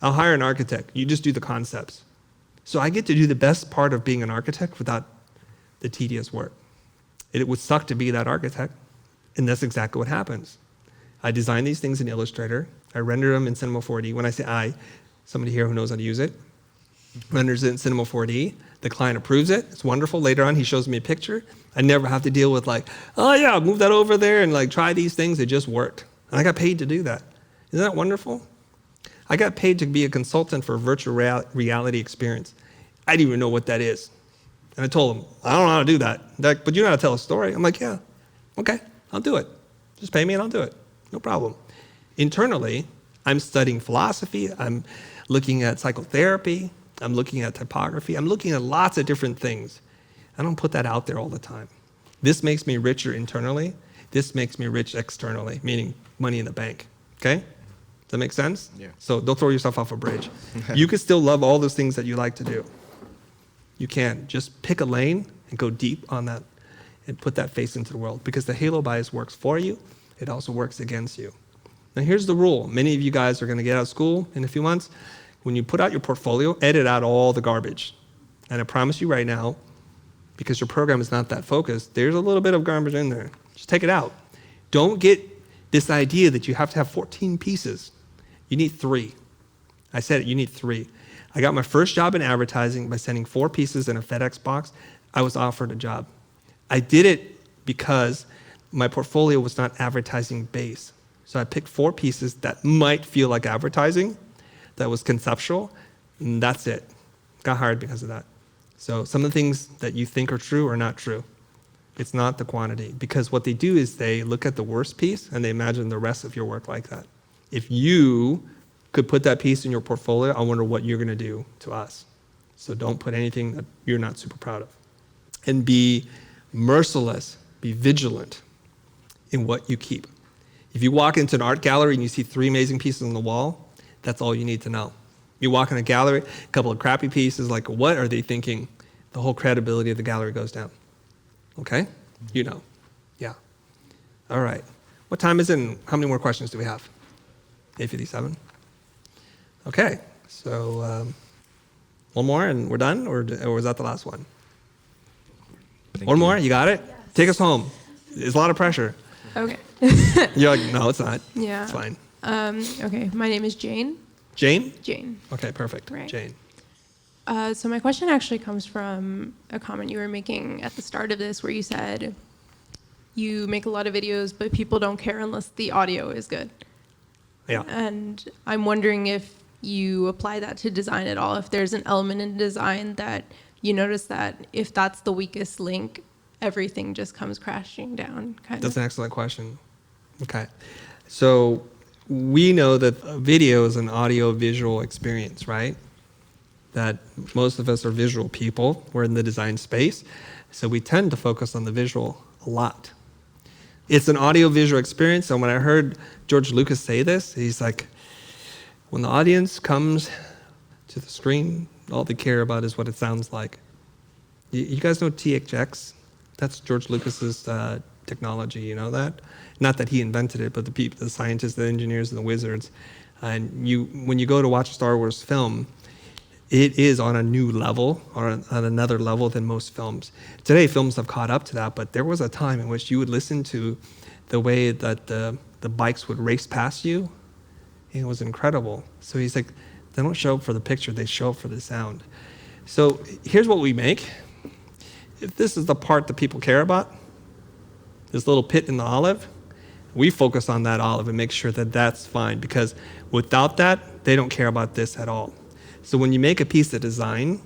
I'll hire an architect. You just do the concepts. So I get to do the best part of being an architect without the tedious work. It would suck to be that architect, and that's exactly what happens. I design these things in Illustrator. I render them in Cinema 4D. When I say I, somebody here who knows how to use it, renders it in Cinema 4D. The client approves it. It's wonderful. Later on, he shows me a picture. I never have to deal with like, oh yeah, move that over there and like try these things. It just worked. And I got paid to do that. Isn't that wonderful? I got paid to be a consultant for a virtual reality experience. I didn't even know what that is. And I told him, I don't know how to do that. They're like, but you know how to tell a story? I'm like, yeah, okay, I'll do it. Just pay me and I'll do it. No problem. Internally, I'm studying philosophy. I'm looking at psychotherapy. I'm looking at typography. I'm looking at lots of different things. I don't put that out there all the time. This makes me richer internally. This makes me rich externally, meaning money in the bank, okay? Does that make sense? Yeah. So don't throw yourself off a bridge. You can still love all those things that you like to do. You can. Just pick a lane and go deep on that and put that face into the world because the halo bias works for you. It also works against you. Now here's the rule. Many of you guys are going to get out of school in a few months. When you put out your portfolio, edit out all the garbage. And I promise you right now, because your program is not that focused, there's a little bit of garbage in there. Just take it out. Don't get this idea that you have to have 14 pieces. You need 3. I said it, you need 3. I got my first job in advertising by sending 4 pieces in a FedEx box. I was offered a job. I did it because my portfolio was not advertising based. So I picked 4 pieces that might feel like advertising, that was conceptual, and that's it. Got hired because of that. So some of the things that you think are true are not true. It's not the quantity, because what they do is they look at the worst piece and they imagine the rest of your work like that. If you could put that piece in your portfolio, I wonder what you're going to do to us. So don't put anything that you're not super proud of. And be merciless, be vigilant in what you keep. If you walk into an art gallery and you see 3 amazing pieces on the wall, that's all you need to know. You walk in a gallery, a couple of crappy pieces, like what are they thinking? The whole credibility of the gallery goes down. Okay? You know. Yeah. All right. What time is it and how many more questions do we have? 8:57? Okay. So one more and we're done? Or was that the last one? One more? You got it? Yes. Take us home. It's a lot of pressure. Okay. You're like, no, it's not. Yeah. It's fine. Okay. My name is Jane. Jane? Jane. Okay, perfect. Right. Jane. So my question actually comes from a comment you were making at the start of this where you said you make a lot of videos, but people don't care unless the audio is good. Yeah. And I'm wondering if you apply that to design at all, if there's an element in design that you notice that if that's the weakest link, everything just comes crashing down, kind That's of. an excellent question. Okay. So we know that video is an audio-visual experience, right? That most of us are visual people. We're in the design space. So we tend to focus on the visual a lot. It's an audio-visual experience. And when I heard George Lucas say this, he's like, when the audience comes to the screen, all they care about is what it sounds like. You guys know THX? That's George Lucas's technology, you know that? Not that he invented it, but the people, the scientists, the engineers, and the wizards. And when you go to watch a Star Wars film, it is on a new level, or on another level than most films. Today, films have caught up to that, but there was a time in which you would listen to the way that the bikes would race past you. It was incredible. So he's like, they don't show up for the picture, they show up for the sound. So here's what we make. If this is the part that people care about, this little pit in the olive, we focus on that olive and make sure that that's fine, because without that, they don't care about this at all. So when you make a piece of design,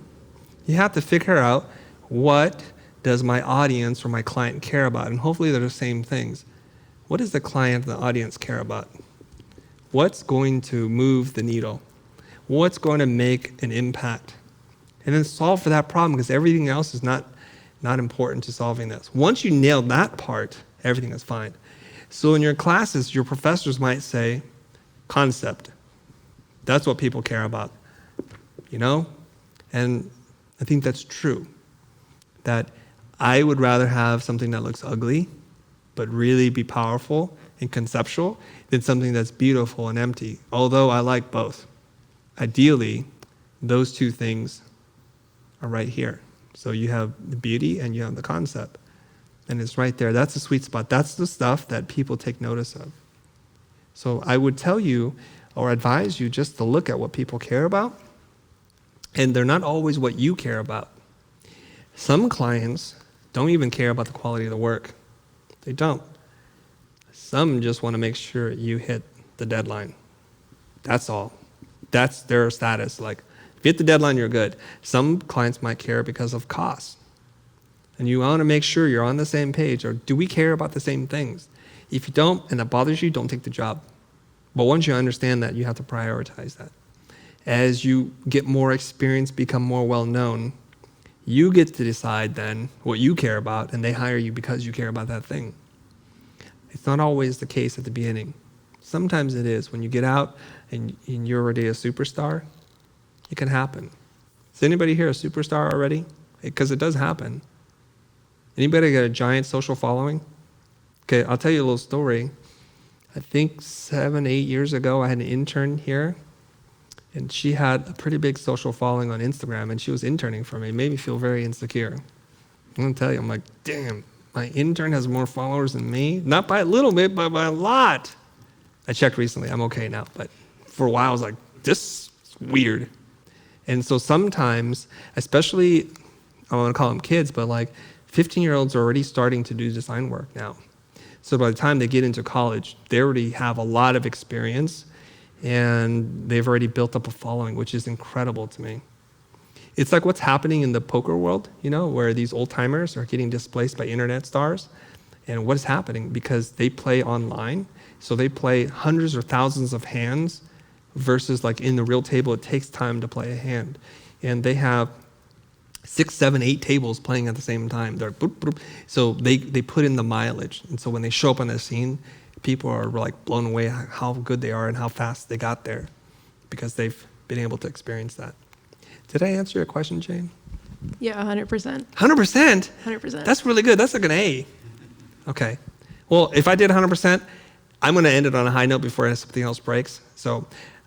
you have to figure out what does my audience or my client care about, and hopefully they're the same things. What does the client and the audience care about? What's going to move the needle? What's going to make an impact? And then solve for that problem, because everything else is not important to solving this. Once you nail that part, everything is fine. So in your classes, your professors might say, concept. That's what people care about, you know? And I think that's true, that I would rather have something that looks ugly, but really be powerful and conceptual, than something that's beautiful and empty, although I like both. Ideally, those two things are right here. So you have the beauty and you have the concept. And it's right there. That's the sweet spot. That's the stuff that people take notice of. So I would tell you or advise you just to look at what people care about. And they're not always what you care about. Some clients don't even care about the quality of the work. They don't. Some just want to make sure you hit the deadline. That's all. That's their status. Like, if you hit the deadline, you're good. Some clients might care because of cost. And you want to make sure you're on the same page, or do we care about the same things? If you don't, and that bothers you, don't take the job. But once you understand that, you have to prioritize that. As you get more experience, become more well-known, you get to decide then what you care about, and they hire you because you care about that thing. It's not always the case at the beginning. Sometimes it is. When you get out and you're already a superstar, it can happen. Is anybody here a superstar already? Because it does happen. Anybody got a giant social following? Okay, I'll tell you a little story. I think 7, 8 years ago, I had an intern here, and she had a pretty big social following on Instagram, and she was interning for me. It made me feel very insecure. I'm gonna tell you, I'm like, damn, my intern has more followers than me. Not by a little bit, but by a lot. I checked recently, I'm okay now, but for a while I was like, this is weird. And so sometimes, especially, I want to call them kids, but like 15-year-olds are already starting to do design work now. So by the time they get into college, they already have a lot of experience and they've already built up a following, which is incredible to me. It's like what's happening in the poker world, you know, where these old timers are getting displaced by internet stars. And what is happening? Because they play online, so they play hundreds or thousands of hands versus like in the real table, it takes time to play a hand. And they have 6, 7, 8 tables playing at the same time. They're boop, boop. So they put in the mileage. And so when they show up on the scene, people are like blown away how good they are and how fast they got there because they've been able to experience that. Did I answer your question, Jane? Yeah, 100%. 100%? 100%. That's really good. That's like an A. Okay. Well, if I did 100%, I'm going to end it on a high note before something else breaks. So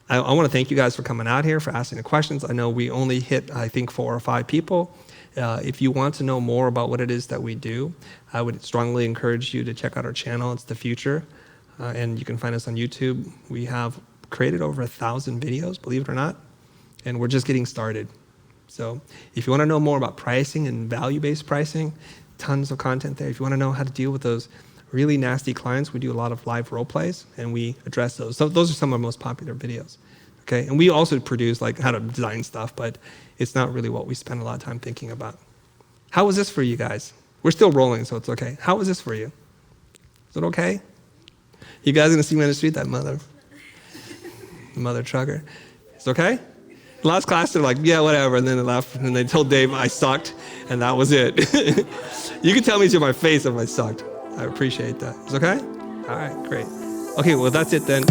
I want to thank you guys for coming out here, for asking the questions. I know we only hit, I think, 4 or 5 people. If you want to know more about what it is that we do, I would strongly encourage you to check out our channel. It's The Future. And you can find us on YouTube. We have created over 1,000 videos, believe it or not. And we're just getting started. So if you want to know more about pricing and value-based pricing, tons of content there. If you want to know how to deal with those really nasty clients, we do a lot of live role plays and we address those. So those are some of our most popular videos. Okay, and we also produce like how to design stuff, but it's not really what we spend a lot of time thinking about. How was this for you guys? We're still rolling, so it's okay. How was this for you? Is it okay? You guys gonna see me on the street, that mother trucker? It's okay? Last class, they're like, yeah, whatever, and then they left, and they told Dave I sucked, and that was it. You can tell me to my face if I sucked. I appreciate that. It's okay? All right, great. Okay, well, that's it then.